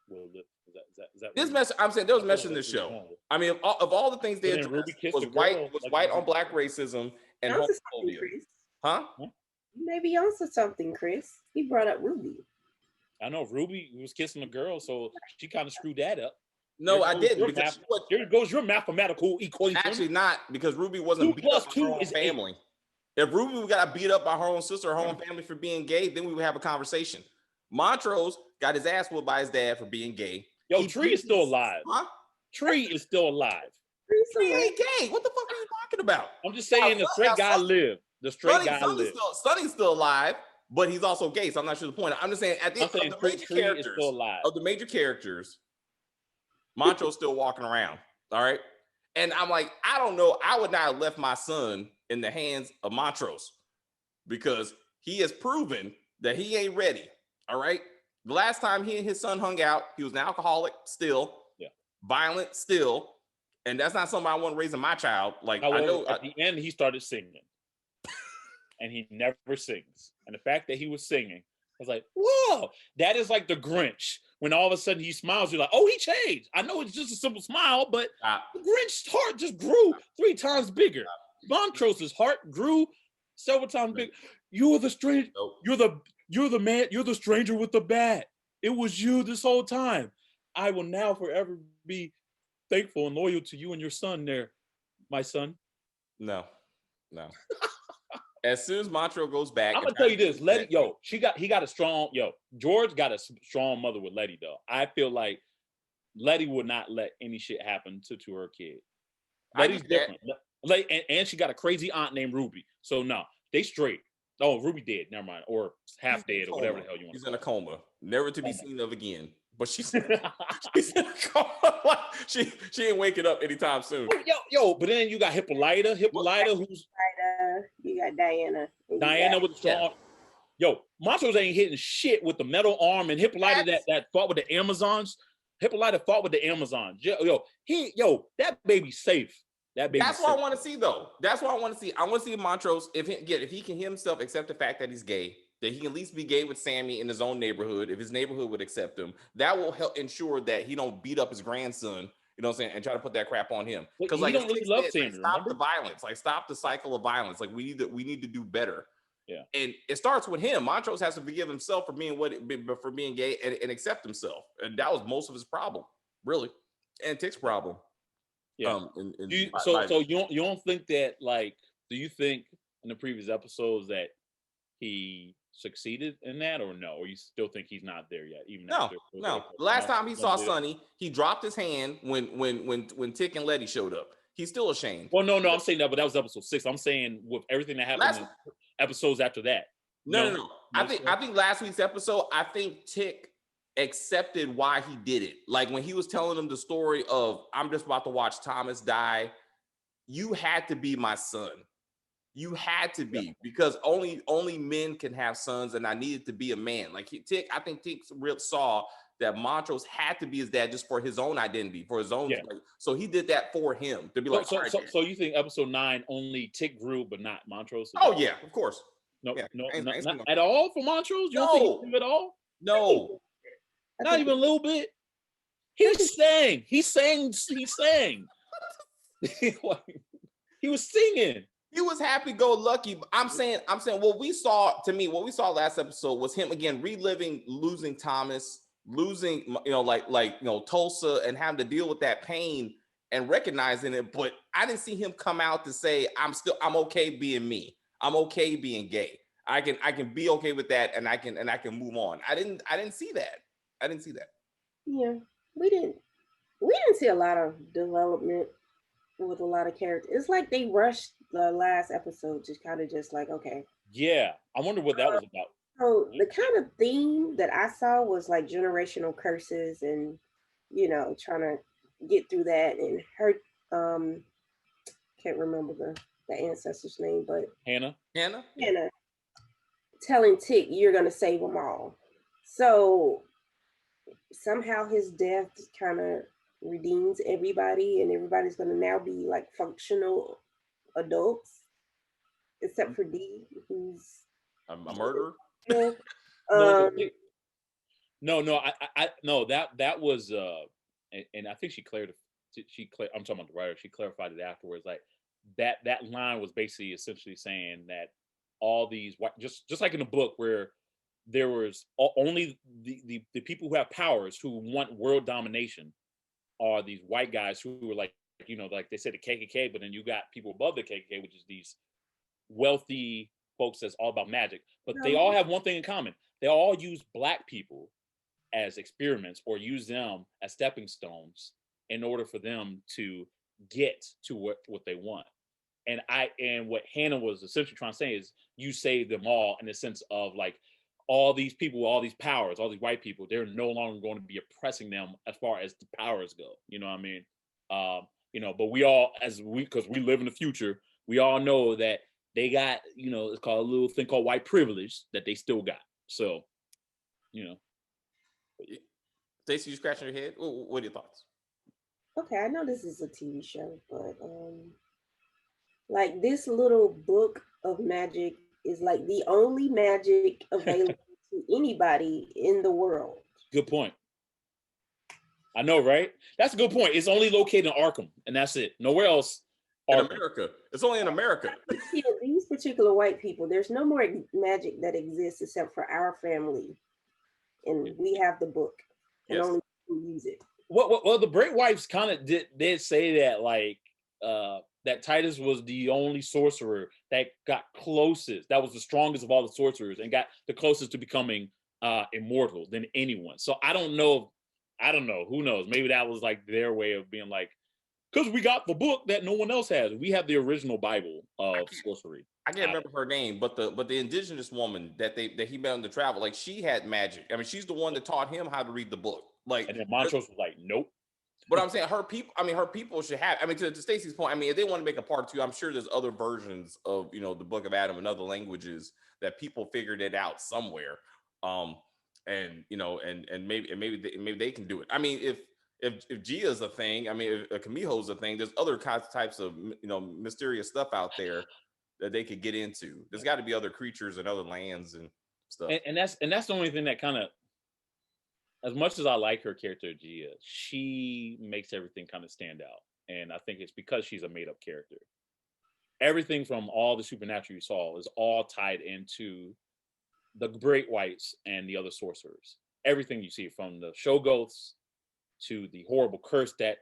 will live. Is that this message? I'm saying there was a message in this show. I mean, of all the things they addressed was white on black racism and homophobia. Huh? You may be onto something, Chris. He brought up Ruby. I know Ruby was kissing a girl, so she kind of screwed that up. No, I didn't. There goes your mathematical equation. Actually, not because Ruby wasn't beat up by her own family. If Ruby got beat up by her own sister or her own family for being gay, then we would have a conversation. Montrose got his ass whooped by his dad for being gay. Yo, Tree is still alive. Huh? Tree is still alive. Tree ain't gay. What the fuck are you talking about? I'm just saying the straight guy lived. The straight guy lived. Sonny's still alive, but he's also gay, so I'm not sure the point. I'm just saying at the end of the major characters, Montrose's still walking around. All right. And I'm like, I don't know. I would not have left my son in the hands of Montrose because he has proven that he ain't ready. All right. The last time he and his son hung out, he was an alcoholic still, violent still, and that's not something I want raising my child. Like, However, I know at the end he started singing, and he never sings. And the fact that he was singing, I was like, whoa, that is like the Grinch. When all of a sudden he smiles, you're like, oh, he changed. I know it's just a simple smile, but the Grinch's heart just grew 3 times bigger. Montrose's heart grew several times bigger. You are the stranger. You're the man. You're the stranger with the bat. It was you this whole time. I will now forever be thankful and loyal to you and your son there, my son. No. As soon as Montrose goes back, I'm gonna tell you this, Letty, he got a strong, George got a strong mother with Letty, though. I feel like Letty would not let any shit happen to her kid. Letty's different. Like, and she got a crazy aunt named Ruby. So no, they straight. Oh, Ruby dead. Never mind. Or half dead, or whatever the hell you want. She's in a coma, never to be seen of again. But she's in a coma. she ain't waking up anytime soon. But then you got Hippolyta. Who's you got Diana. Diana with the strong. Montrose ain't hitting shit with the metal arm, and Hippolyta that fought with the Amazons. Hippolyta fought with the Amazons. That baby's safe. That's what I want to see, though. That's what I want to see. I want to see Montrose, if he can himself accept the fact that he's gay, that he can at least be gay with Sammy in his own neighborhood, if his neighborhood would accept him. That will help ensure that he don't beat up his grandson, you know what I'm saying, and try to put that crap on him. Because he don't really love Sammy. Stop the violence. Like, stop the cycle of violence. Like, we need to do better. Yeah. And it starts with him. Montrose has to forgive himself for being gay and accept himself. And that was most of his problem, really. And Tick's problem. Yeah. So you don't think that, like, do you think in the previous episodes that he succeeded in that, or no? Or you still think he's not there yet? Even no. The last time he saw Sonny, he dropped his hand when Tick and Letty showed up. He's still ashamed. Well, no, I'm saying that, but that was episode 6. I'm saying with everything that happened in episodes after that. No. I think last week's episode, I think Tick accepted why he did it. Like, when he was telling him the story of, I'm just about to watch Thomas die, you had to be my son. You had to be, because only men can have sons, and I needed to be a man. Like, I think Tick saw that Montrose had to be his dad just for his own identity, for his own. So he did that for him to be like. So you think episode 9 only Tick grew, but not Montrose? Oh yeah, of course. No, not at all for Montrose. You don't think he grew at all? No. Not even a little bit. He sang. He was singing. He was happy-go-lucky. I'm saying what we saw last episode was him again reliving losing Thomas, losing Tulsa, and having to deal with that pain and recognizing it. But I didn't see him come out to say, I'm okay being me. I'm okay being gay. I can be okay with that, and I can move on. I didn't see that. Yeah, we didn't see a lot of development with a lot of characters. It's like they rushed the last episode, just kind of just like, okay. Yeah, I wonder what that was about. So the kind of theme that I saw was like generational curses, and trying to get through that. And her, can't remember the ancestor's name, but Hannah, telling Tick, you're gonna save them all. So somehow his death kind of redeems everybody, and everybody's going to now be like functional adults, except for D, who's a murderer. Yeah. That was and I think I'm talking about the writer. She clarified it afterwards. Like that line was basically essentially saying that all these just like in the book where there was only the people who have powers, who want world domination, are these white guys who were like they said the KKK, but then you got people above the KKK, which is these wealthy folks that's all about magic. But they all have one thing in common: they all use black people as experiments, or use them as stepping stones in order for them to get to what they want. And what Hannah was essentially trying to say is, you save them all in the sense of like, all these people, all these powers, all these white people, they're no longer going to be oppressing them as far as the powers go. You know what I mean? But we all, because we live in the future, we all know that they got, it's called a little thing called white privilege that they still got. So, Stacey, you scratching your head? What are your thoughts? Okay, I know this is a TV show, but like this little book of magic is like the only magic available to anybody in the world. Good point. I know, right? That's a good point. It's only located in Arkham, and that's it. Nowhere else. In America. It's only in America. Yeah, these particular white people, there's no more magic that exists except for our family. And we have the book. And Yes. only people use it. Well, the Great Wives kind of did say that, like, that Titus was the only sorcerer that got closest, that was the strongest of all the sorcerers, and got the closest to becoming immortal than anyone. So I don't know. Who knows? Maybe that was like their way of being like, because we got the book that no one else has. We have the original Bible of sorcery. I can't remember her name, but the indigenous woman that he met on the travel, like she had magic. I mean, she's the one that taught him how to read the book. Like, and then Montrose was like, nope. But I'm saying her people should have. I mean, to Stacey's point, I mean, if they want to make a part 2, I'm sure there's other versions of the Book of Adam in other languages that people figured it out somewhere. And maybe they can do it. I mean, if Gia's a thing, I mean, if Kamiho's a thing, there's other types of mysterious stuff out there that they could get into. There's got to be other creatures and other lands and stuff. And that's the only thing that kind of, as much as I like her character, Gia, she makes everything kind of stand out. And I think it's because she's a made up character. Everything from all the supernatural you saw is all tied into the Great Whites and the other sorcerers. Everything you see, from the Shoggoths to the horrible curse that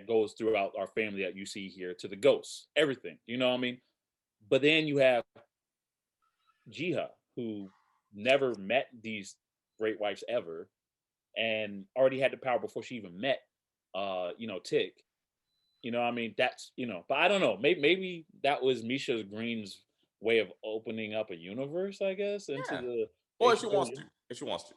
goes throughout our family that you see here, to the ghosts, everything, you know what I mean? But then you have Jiha, who never met these Great Wives ever, and already had the power before she even met Tick. You know what I mean? That's, but I don't know. Maybe that was Misha Green's way of opening up a universe, I guess, into the. Or if she wants to.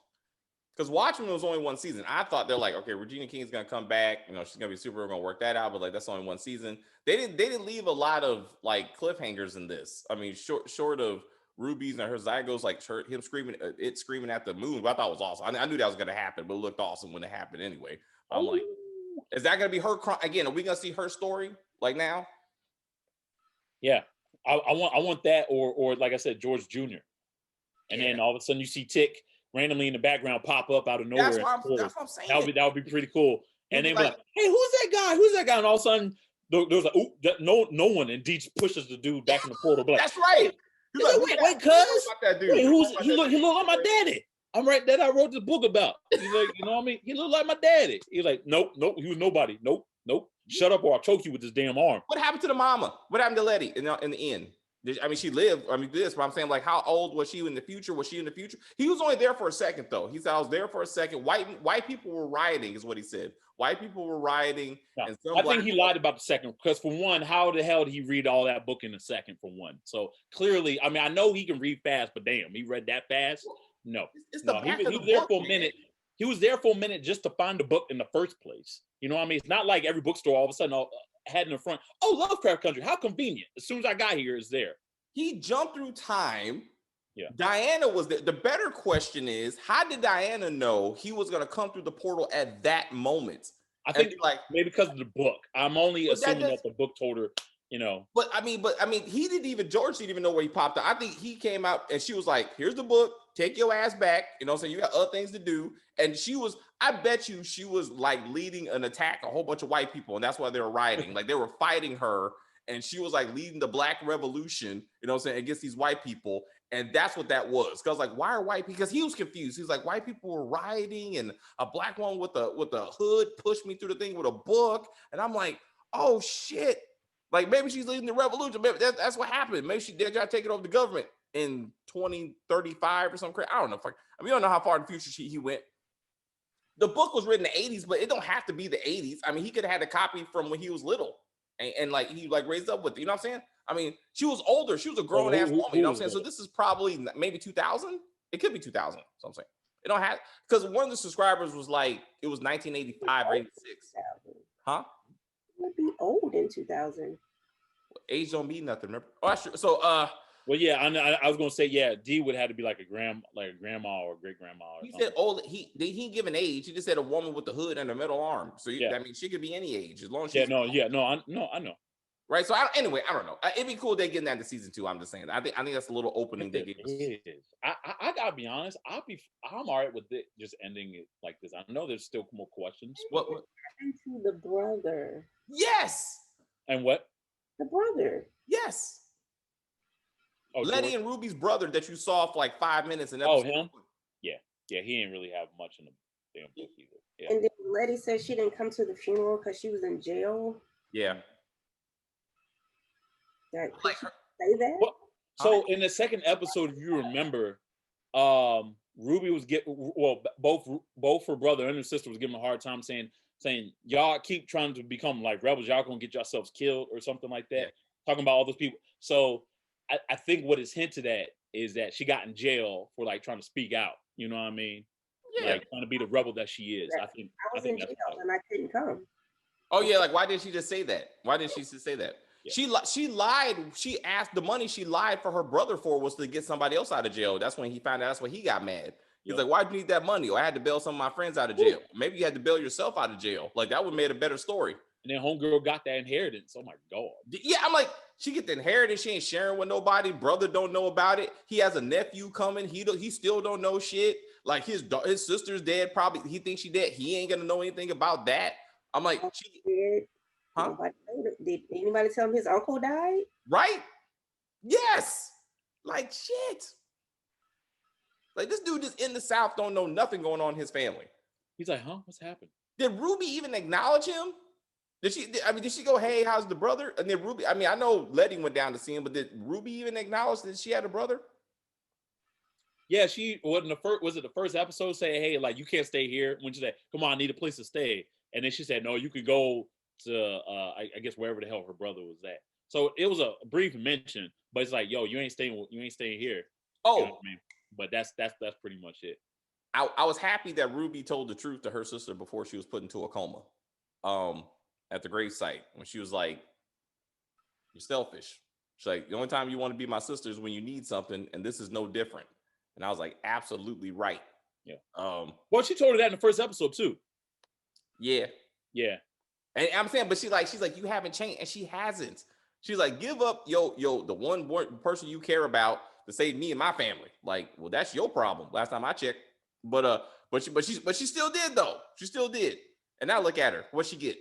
Because Watchmen was only one season. I thought they're like, okay, Regina King's gonna come back. She's gonna be super. We're gonna work that out. But like, that's only one season. They didn't leave a lot of like cliffhangers in this. I mean, short of Ruby's and her Zygos, like him screaming at the moon. But I thought it was awesome. I knew that was gonna happen, but it looked awesome when it happened anyway. I'm like, is that gonna be her again? Are we gonna see her story like now? Yeah, I want that, or like I said, George Jr. And then all of a sudden you see Tick randomly in the background pop up out of nowhere. That's what I'm saying. That would be pretty cool. And then like, hey, who's that guy? Who's that guy? And all of a sudden there's like, oh, no one. And Deech pushes the dude back in the portal. Like, that's right. He's like, wait, cuz. He look like my daddy. I'm right that I wrote this book about. He's like, you know what I mean? He looked like my daddy. He's like, nope, he was nobody. Nope. Shut up or I'll choke you with this damn arm. What happened to the mama? What happened to Letty in the end? I mean, she lived. I mean, but I'm saying, like, how old was she in the future? He was only there for a second, though. He said, I was there for a second. White people were rioting, is what he said. White people were rioting. No, and I think he lied about the second, because for one, how the hell did he read all that book in a second, for one? So clearly, I mean, I know he can read fast, but damn, he read that fast? No. He was there for a minute. He was there for a minute just to find the book in the first place. You know what I mean? It's not like every bookstore all of a sudden had in the front, oh, Lovecraft Country, how convenient. As soon as I got here, it's there. He jumped through time. Yeah. Diana was there. The better question is, how did Diana know he was going to come through the portal at that moment? I think maybe because of the book. I'm only assuming that the book told her, But I mean, George didn't even know where he popped out. I think he came out and she was like, here's the book, take your ass back. So you got other things to do. And I bet you she was like leading an attack, a whole bunch of white people. And that's why they were rioting. Like they were fighting her. And she was like leading the Black Revolution, against these white people. And that's what that was. Because like, why are white people? Because he was confused. He's like, white people were rioting, and a black one with a hood pushed me through the thing with a book. And I'm like, oh shit. Like maybe she's leading the revolution. Maybe that's what happened. Maybe they're trying to take it over the government in 2035 or something. I don't know. We don't know how far in the future he went. The book was written in the 80s, but it don't have to be the 80s. I mean, he could have had a copy from when he was little. And like he like raised up with it, you know what I'm saying? I mean, she was older, she was a grown ass woman, you know what I'm saying? So this is probably maybe 2000. It could be 2000. So I'm saying it don't have, because one of the subscribers was like it was 1985 or 86. Huh? It would be old in 2000. Age don't mean nothing. Remember? Oh, that's true. So Well, yeah, I was gonna say, yeah, D would have to be like a grandma or great grandma. He said old. He didn't give an age. He just said a woman with the hood and a metal arm. So that means she could be any age as long as she's I know. right. So anyway, I don't know. It'd be cool they getting that to season 2. I'm just saying. I think that's a little opening they gave us. It is. I gotta be honest. I'm all right with it just ending it like this. I know there's still more questions. What happened to the brother? Yes. And what? The brother. Yes. Oh, Letty George? and Ruby's brother that you saw for like 5 minutes in Oh, episode. him? Yeah, he didn't really have much in the damn book either. Yeah. And then Letty said she didn't come to the funeral because she was in jail. Yeah. That, Like her, say that? Well, so in the second episode, if you remember, Ruby was both her brother and her sister was giving a hard time saying y'all keep trying to become like rebels, y'all gonna get yourselves killed or something like that. Yeah. Talking about all those people. So I think what is hinted at is that she got in jail for like trying to speak out. You know what I mean? Yeah. Like trying to be the rebel that she is. I was in jail and I couldn't come. Oh yeah, like why did she just say that? Why did she just say that? Yeah. She lied. She asked the money she lied for her brother for was to get somebody else out of jail. That's when he found out. That's when he got mad. He's like, why'd you need that money? Or I had to bail some of my friends out of jail. Maybe you had to bail yourself out of jail. Like that would have made a better story. And then homegirl got that inheritance. Oh my God. Yeah, I'm like, she get the inheritance. She ain't sharing with nobody. Brother don't know about it. He has a nephew coming. He still don't know shit. Like his sister's dead. Probably he thinks she dead. He ain't gonna know anything about that. I'm like, huh? Did anybody tell him his uncle died? Right? Yes. Like shit. Like this dude just in the South don't know nothing going on in his family. He's like, huh? What's happened? Did Ruby even acknowledge him? Did she go, hey, how's the brother? And then Ruby, I know Letty went down to see him, but did Ruby even acknowledge that she had a brother? Yeah, she wasn't the first episode saying, hey, like you can't stay here. When she said, come on, I need a place to stay. And then she said, no, you could go to I guess wherever the hell her brother was at. So it was a brief mention, but it's like, yo, you ain't staying here. Oh, you know what I mean? But that's pretty much it. I was happy that Ruby told the truth to her sister before she was put into a coma. At the grave site when she was like, you're selfish. She's like, the only time you want to be my sister is when you need something, and this is no different. And I was like, absolutely right. Yeah. Well, she told her that in the first episode too. Yeah. Yeah. And I'm saying, but she's like, you haven't changed, and she hasn't. She's like, give up the one person you care about to save me and my family. Like, well, that's your problem. Last time I checked. But she still did though. She still did. And now look at her. What'd she get?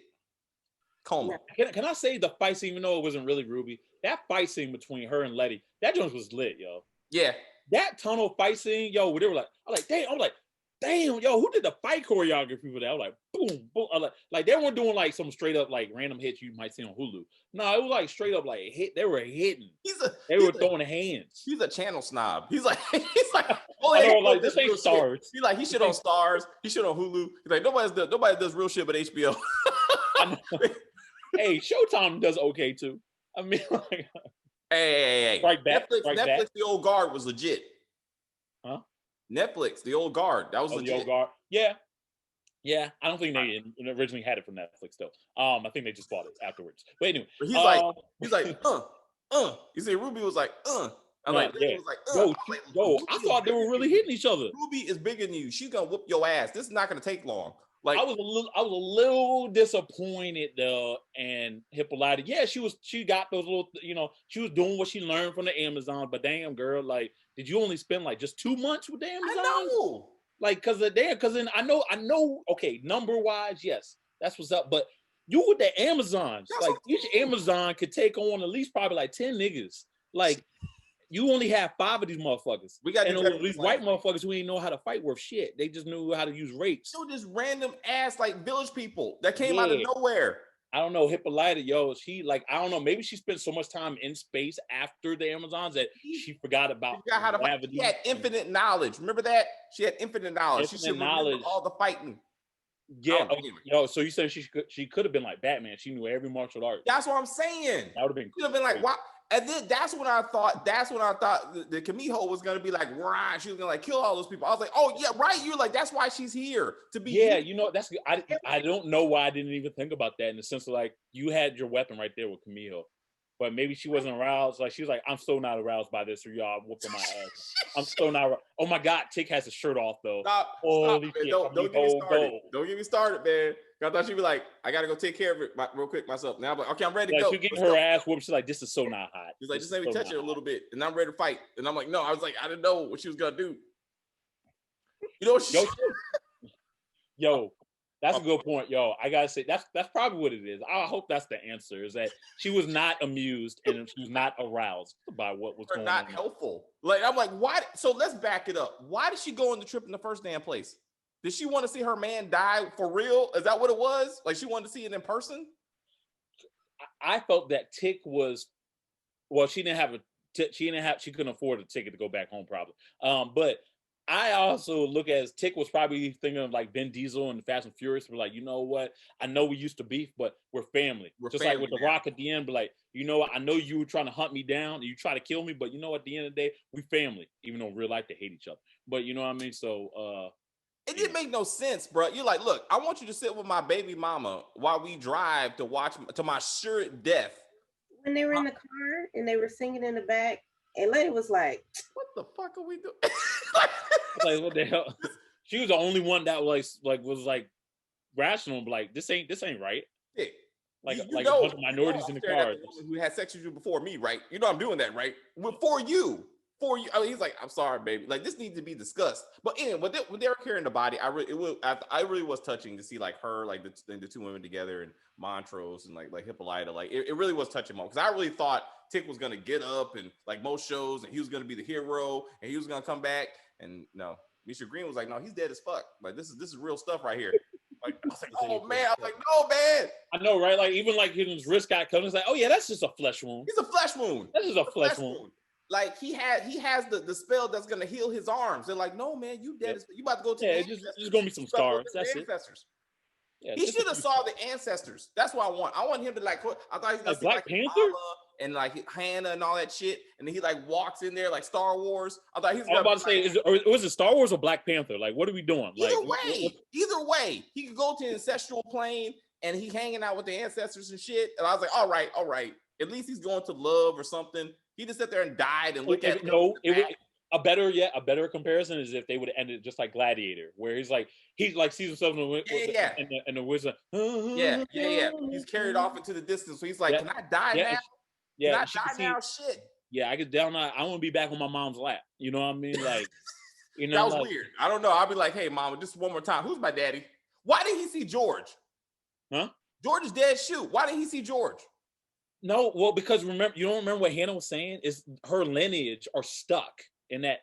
Coma. Can I say the fight scene, even though it wasn't really Ruby, that fight scene between her and Letty, that joint was lit, yo. Yeah. That tunnel fight scene, yo, where they were like, I was like, damn, yo, who did the fight choreography for that? I was like, boom, boom. I like they weren't doing like some straight up like random hits you might see on Hulu. No, it was like straight up like hit. They were hitting. They were throwing hands. He's a channel snob. He's like, oh, I know, like this ain't Stars. He's like, he shit on Stars. He shit on Hulu. He's like, nobody does real shit but HBO. Hey, Showtime does okay too. I mean, like, hey. Netflix, the old guard was legit. Huh? Netflix, the old guard. That was legit. The old guard. Yeah. I don't think they originally had it from Netflix though. I think they just bought it afterwards. But anyway, but he's like, You see, Ruby was like, I'm like, yeah. Was like, yo, I thought they were really hitting each other. Ruby is bigger than you. She's gonna whoop your ass. This is not gonna take long. Like, I was a little disappointed though, and Hippolyta. Yeah, she got those little, she was doing what she learned from the Amazon. But damn, girl, like, did you only spend like just 2 months with the Amazon? I know. Like, because then I know. Okay, number wise, yes, that's what's up. But you with the Amazons, like each Amazon could take on at least probably like 10 niggas. Like, you only have 5 of these motherfuckers. We got these white motherfuckers who ain't know how to fight worth shit. They just knew how to use rapes. So just random ass like village people that came out of nowhere. I don't know, Hippolyta, yo, she like, I don't know, maybe she spent so much time in space after the Amazons that she forgot about how to fight. She had infinite knowledge. Remember that? She had infinite knowledge. She should remember all the fighting. Yeah, yo, so you said she could have been like Batman. She knew every martial art. That's what I'm saying. That would have been cool. She would have been like, wow. And then that's when I thought the Kamiho was gonna be like, right, she was gonna like kill all those people. I was like, oh yeah, right. You're like, that's why she's here to be. Yeah, that's good. I don't know why I didn't even think about that in the sense of like you had your weapon right there with Kamiho. but maybe she wasn't aroused. Like she was like, I'm so not aroused by this, or y'all whooping my ass. I'm so not. Oh my God, Tick has his shirt off though. Stop, Holy man. shit, Don't get me started. gold. Don't get me started, man. I thought she'd be like, I gotta go take care of it real quick myself. Now I'm like, okay, I'm ready to Like go. she getting Let's her go. ass whooped. She's like, this is so not hot. She's like, This just is let me so touch not it a hot. little bit, and I'm ready to fight. And I'm like, no, I was like, I didn't know what she was gonna do. You know what she? Yo, that's a good point. Yo, I gotta say that's probably what it is. I hope that's the answer. Is that she was not amused and she was not aroused by what was going not on. helpful. Like I'm like, why? So let's back it up. Why did she go on the trip in the first damn place? Did she want to see her man die for real? Is that what it was? Like she wanted to see it in person? I felt that Tick was, well, she couldn't afford a ticket to go back home probably. But I also look at as Tick was probably thinking of like Vin Diesel and Fast and Furious. We're like, you know what? I know we used to beef, but we're family. We're Just family like with The now. Rock at the end, but like, you know what? I know you were trying to hunt me down and you try to kill me, but you know, at the end of the day, we family, even though in real life they hate each other. But you know what I mean? So it didn't make no sense, bro. You're like, look, I want you to sit with my baby mama while we drive to watch to my sure death. When they were in the car and they were singing in the back, and Lady was like, what the fuck are we doing? like, what the hell? She was the only one that was like rational, but like this ain't right. Yeah. Like you a know, bunch of minorities in the car. Who had sex with you before me, right? You know I'm doing that, right? For you. I mean, he's like, I'm sorry, baby. Like this needs to be discussed. But anyway, when they were carrying the body, I really was touching to see like her, like the two women together and Montrose and like Hippolyta. Like it really was touching because I really thought Tick was gonna get up and like most shows, and he was gonna be the hero and he was gonna come back. And no, Mr. Green was like, no, he's dead as fuck. Like this is real stuff right here. Like, I was like, oh man, I'm like, no, man. I know, right? Like even like his wrist got cut. It's like, oh yeah, that's just a flesh wound. It's a flesh wound. That's just a flesh wound. Like he has the spell that's gonna heal his arms. They're like, no, man, you dead. Yep. You about to go to the ancestors. There's gonna be some scars. That's ancestors. Yeah, he should have saw the ancestors. That's what I want. I want him to like. I thought he was gonna see Black Panther and like Hannah and all that shit. And then he like walks in there like Star Wars. I thought he was. I'm about to say, was it Star Wars or Black Panther? Like, what are we doing? Either way, he could go to the ancestral plane and he hanging out with the ancestors and shit. And I was like, all right. At least he's going to love or something. He just sat there and died and looked at it. No, a better comparison is if they would have ended just like Gladiator, where he's like sees himself in the wizard. Yeah. He's carried off into the distance. So he's like, can I die now? Yeah, can I die now? Shit. Yeah, I get down. I want to be back on my mom's lap. You know what I mean? Like, you know, that was like, weird. I don't know. I'll be like, hey, mama, just one more time. Who's my daddy? Why didn't he see George? Huh? George is dead. Shoot. Why didn't he see George? No, well, because you don't remember what Hannah was saying? Is her lineage are stuck in that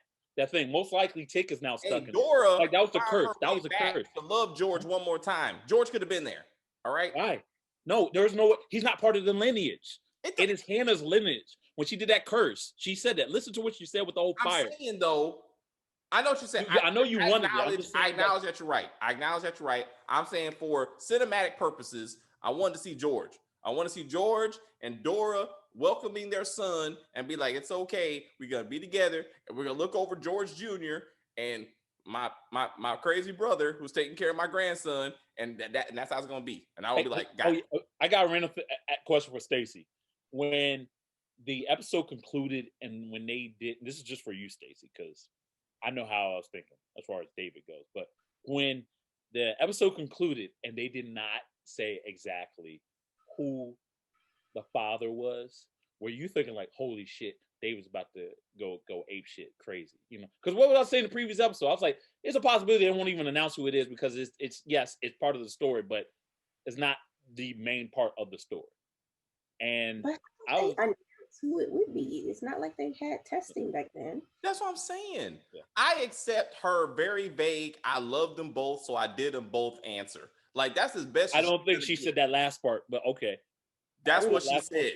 thing. Most likely Tick is now stuck in Dora, like that was the curse. That was the curse. To love George one more time. George could have been there. All right. Why? No, there's no. He's not part of the lineage. It is Hannah's lineage. When she did that curse, she said that. Listen to what she said with the whole fire. I'm saying though, I know what you're saying. I know you wanted it. I acknowledge that you're right. I'm saying for cinematic purposes, I wanted to see George. I want to see George and Dora welcoming their son and be like, it's okay. We're going to be together and we're going to look over George Jr. and my crazy brother who's taking care of my grandson. And that's how it's going to be. And I will be like, I got a random question for Stacy. When the episode concluded and when they did, this is just for you, Stacy, because I know how I was thinking as far as David goes. But when the episode concluded and they did not say exactly who the father was, were you thinking like, holy shit, David's about to go ape shit crazy, you know? Because what was I saying in the previous episode? I was like, it's a possibility they won't even announce who it is because it's part of the story, but it's not the main part of the story. And I knew who it would be. It's not like they had testing back then. That's what I'm saying. Yeah. I accept her very vague, I love them both, so I did them both answer. Like that's his best. I don't think she said that last part, but okay. That's what she said.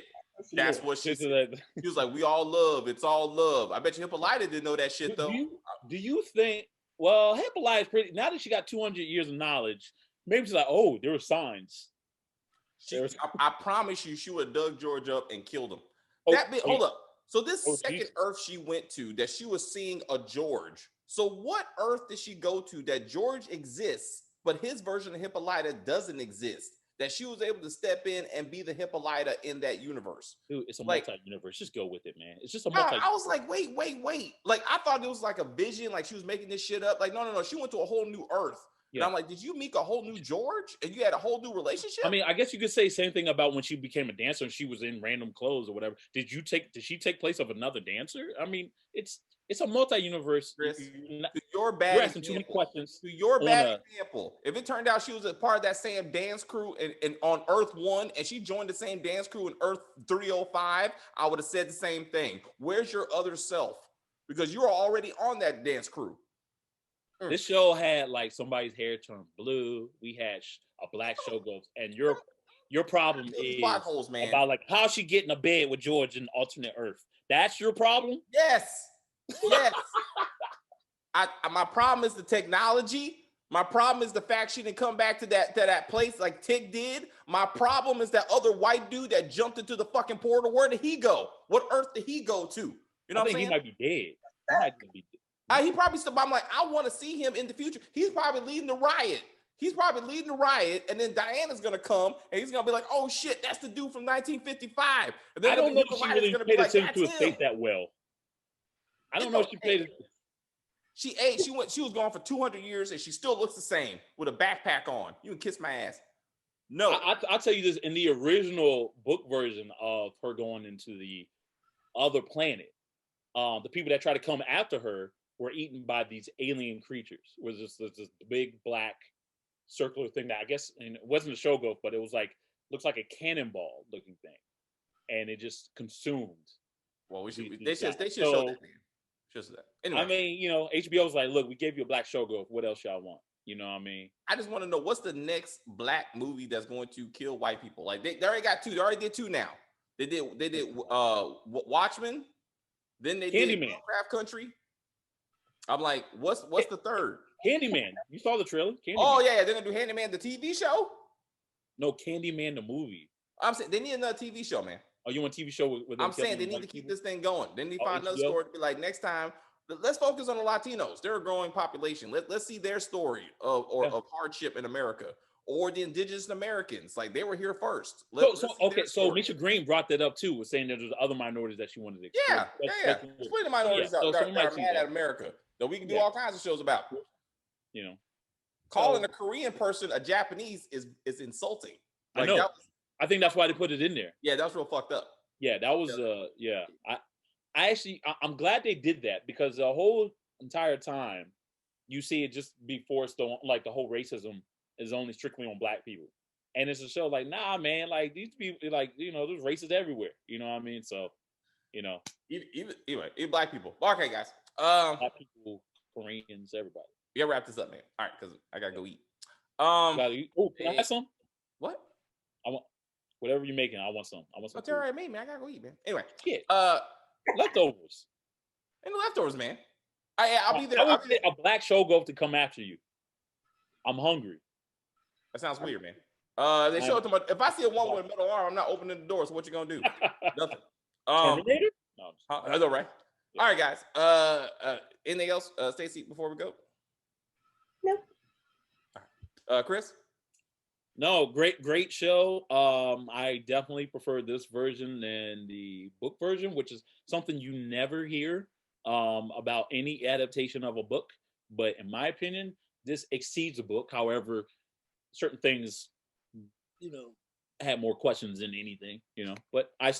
That's what she said. She was like, we all love. It's all love. I bet you Hippolyta didn't know that shit though. Do you think, well, Hippolyta's pretty, now that she got 200 years of knowledge, maybe she's like, oh, there were signs. I promise you, she would have dug George up and killed him. Hold up. So this second Earth she went to, that she was seeing a George. So what Earth did she go to that George exists, but his version of Hippolyta doesn't exist? that she was able to step in and be the Hippolyta in that universe. Dude, it's a Like, multi-universe. Just go with it, man. It's just a I, multi. I was like, wait. Like, I thought it was like a vision, like she was making this shit up. Like, no. She went to a whole new Earth. And Yeah. I'm like, did you meet a whole new George? And you had a whole new relationship? I mean, I guess you could say same thing about when she became a dancer and she was in random clothes or whatever. Did she take place of another dancer? I mean, it's a multi-universe. Chris, You're to your bad you're asking too many example, questions. to your on bad a- example, if it turned out she was a part of that same dance crew and on Earth 1 and she joined the same dance crew in Earth 305, I would have said the same thing. Where's your other self? Because you are already on that dance crew. This show had like somebody's hair turned blue. We had a black showgirl, and your problem is Plot holes, man. about like how she get in a bed with George in alternate Earth. That's your problem? Yes. My problem is the technology. My problem is the fact she didn't come back to that place like Tig did. My problem is that other white dude that jumped into the fucking portal. Where did he go? What Earth did he go to? You know what I'm saying? He might be dead. He might be dead. He probably still. I'm like, I want to see him in the future. He's probably leading the riot. And then Diana's gonna come, and he's gonna be like, "Oh shit, that's the dude from 1955." And then I don't know if she really paid attention to his face that well. I don't know if she played it. She ate. She was gone for 200 years, and she still looks the same with a backpack on. You can kiss my ass. No, I'll tell you this: in the original book version of her going into the other planet, the people that try to come after her were eaten by these alien creatures. It was just this big black circular thing that I guess, and it wasn't a shoggoth, but it was like looks like a cannonball looking thing, and it just consumed. Well, they should show that. Just that. Anyway, I mean, HBO's like, look, we gave you a black showgirl. What else y'all want? You know what I mean? I just want to know what's the next black movie that's going to kill white people. Like they already got two. They already did two now. They did Watchmen. Then they did Lovecraft Country. I'm like, what's the third? Candyman. You saw the trailer? Candyman. Oh yeah, they're gonna do Handyman the TV show. No, Candyman the movie. I'm saying they need another TV show, man. Oh, you want a TV show with I'm saying they need to keep this thing going. They need to find another story to be like, next time, let's focus on the Latinos. They're a growing population. Let's see their story of hardship in America, or the indigenous Americans. Like, they were here first. So Misha Green brought that up too, was saying that there's other minorities that she wanted to explore. Yeah. Explain the minorities that are mad at America that we can do all kinds of shows about. Calling a Korean person a Japanese is insulting. Like, I know. I think that's why they put it in there. Yeah, that was real fucked up. Yeah, that was I'm glad they did that, because the whole entire time you see it just be forced on, like, the whole racism is only strictly on black people. And it's a show like, nah, man, like, these people, like, there's races everywhere. You know what I mean? So, even black people. Okay, guys. Black people, Koreans, everybody. We gotta wrap this up, man. All right, because I gotta go eat. Can I have some? What? I want whatever you're making. I want some. That's all right, man. I gotta go eat, man. Anyway, leftovers. And the leftovers, man. I'll be there. I would say a black showgirl to come after you. I'm hungry. That sounds weird, man. They show it to me. If I see a woman with a metal arm, I'm not opening the door. So what you gonna do? Nothing. Terminator? No, that's all right. All right, guys. Anything else, Stacey, before we go? No. All right. Chris? No, great show. I definitely prefer this version than the book version, which is something you never hear about any adaptation of a book. But in my opinion, this exceeds the book. However, certain things, had more questions than anything, But I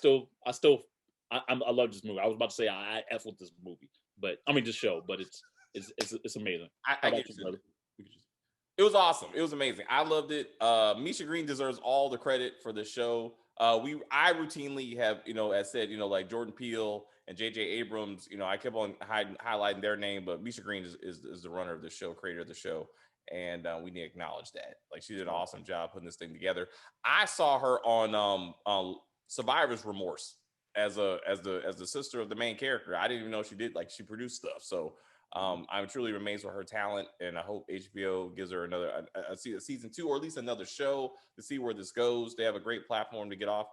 love this movie. I was about to say I F with this movie, but I mean this show. But it's amazing. I get you, brother. It was awesome. It was amazing. I loved it. Misha Green deserves all the credit for the show. I routinely have, as said, like Jordan Peele and J.J. Abrams, I kept on highlighting their name, but Misha Green is the runner of the show, creator of the show. And we need to acknowledge that. Like, she did an awesome job putting this thing together. I saw her on Survivor's Remorse as the sister of the main character. I didn't even know she did, like, she produced stuff. So I'm truly amazed with her talent, and I hope HBO gives her another a season 2, or at least another show to see where this goes. They have a great platform to get off.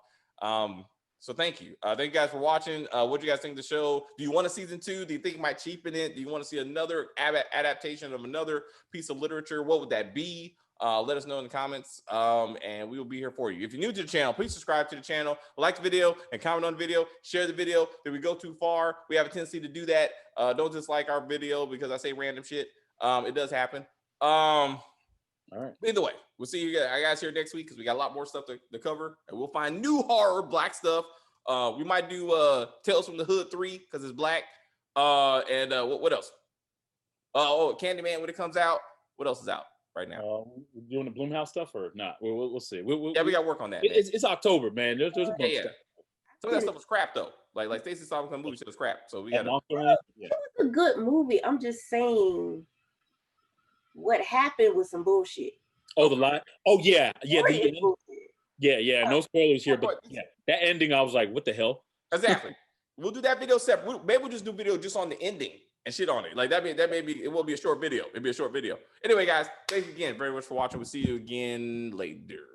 So thank you. Thank you guys for watching. What do you guys think of the show? Do you want a season 2? Do you think it might cheapen it? Do you want to see another adaptation of another piece of literature? What would that be? Let us know in the comments, and we will be here for you. If you're new to the channel, please subscribe to the channel, like the video, and comment on the video. Share the video. If we go too far, we have a tendency to do that. Don't dislike our video because I say random shit. It does happen. All right. Either way, we'll see you guys here next week because we got a lot more stuff to cover, and we'll find new horror black stuff. We might do Tales from the Hood 3 because it's black. And what else? Candyman when it comes out. What else is out right now? We're doing the Blumhouse stuff or not? We'll see. We got to work on that. It's October, man. There's a bunch of stuff. Some of that stuff was crap though. Like Stacey saw the movie shit was crap. So we got to. It was a good movie. I'm just saying, what happened was some bullshit. Oh, the lie. Oh yeah. Yeah. No spoilers here, but yeah, that ending, I was like, what the hell? Exactly. We'll do that video separate. Maybe we'll just do video just on the ending and shit on it. Like that may be. It will be a short video. It'll be a short video. Anyway, guys, thank you again very much for watching. We'll see you again later.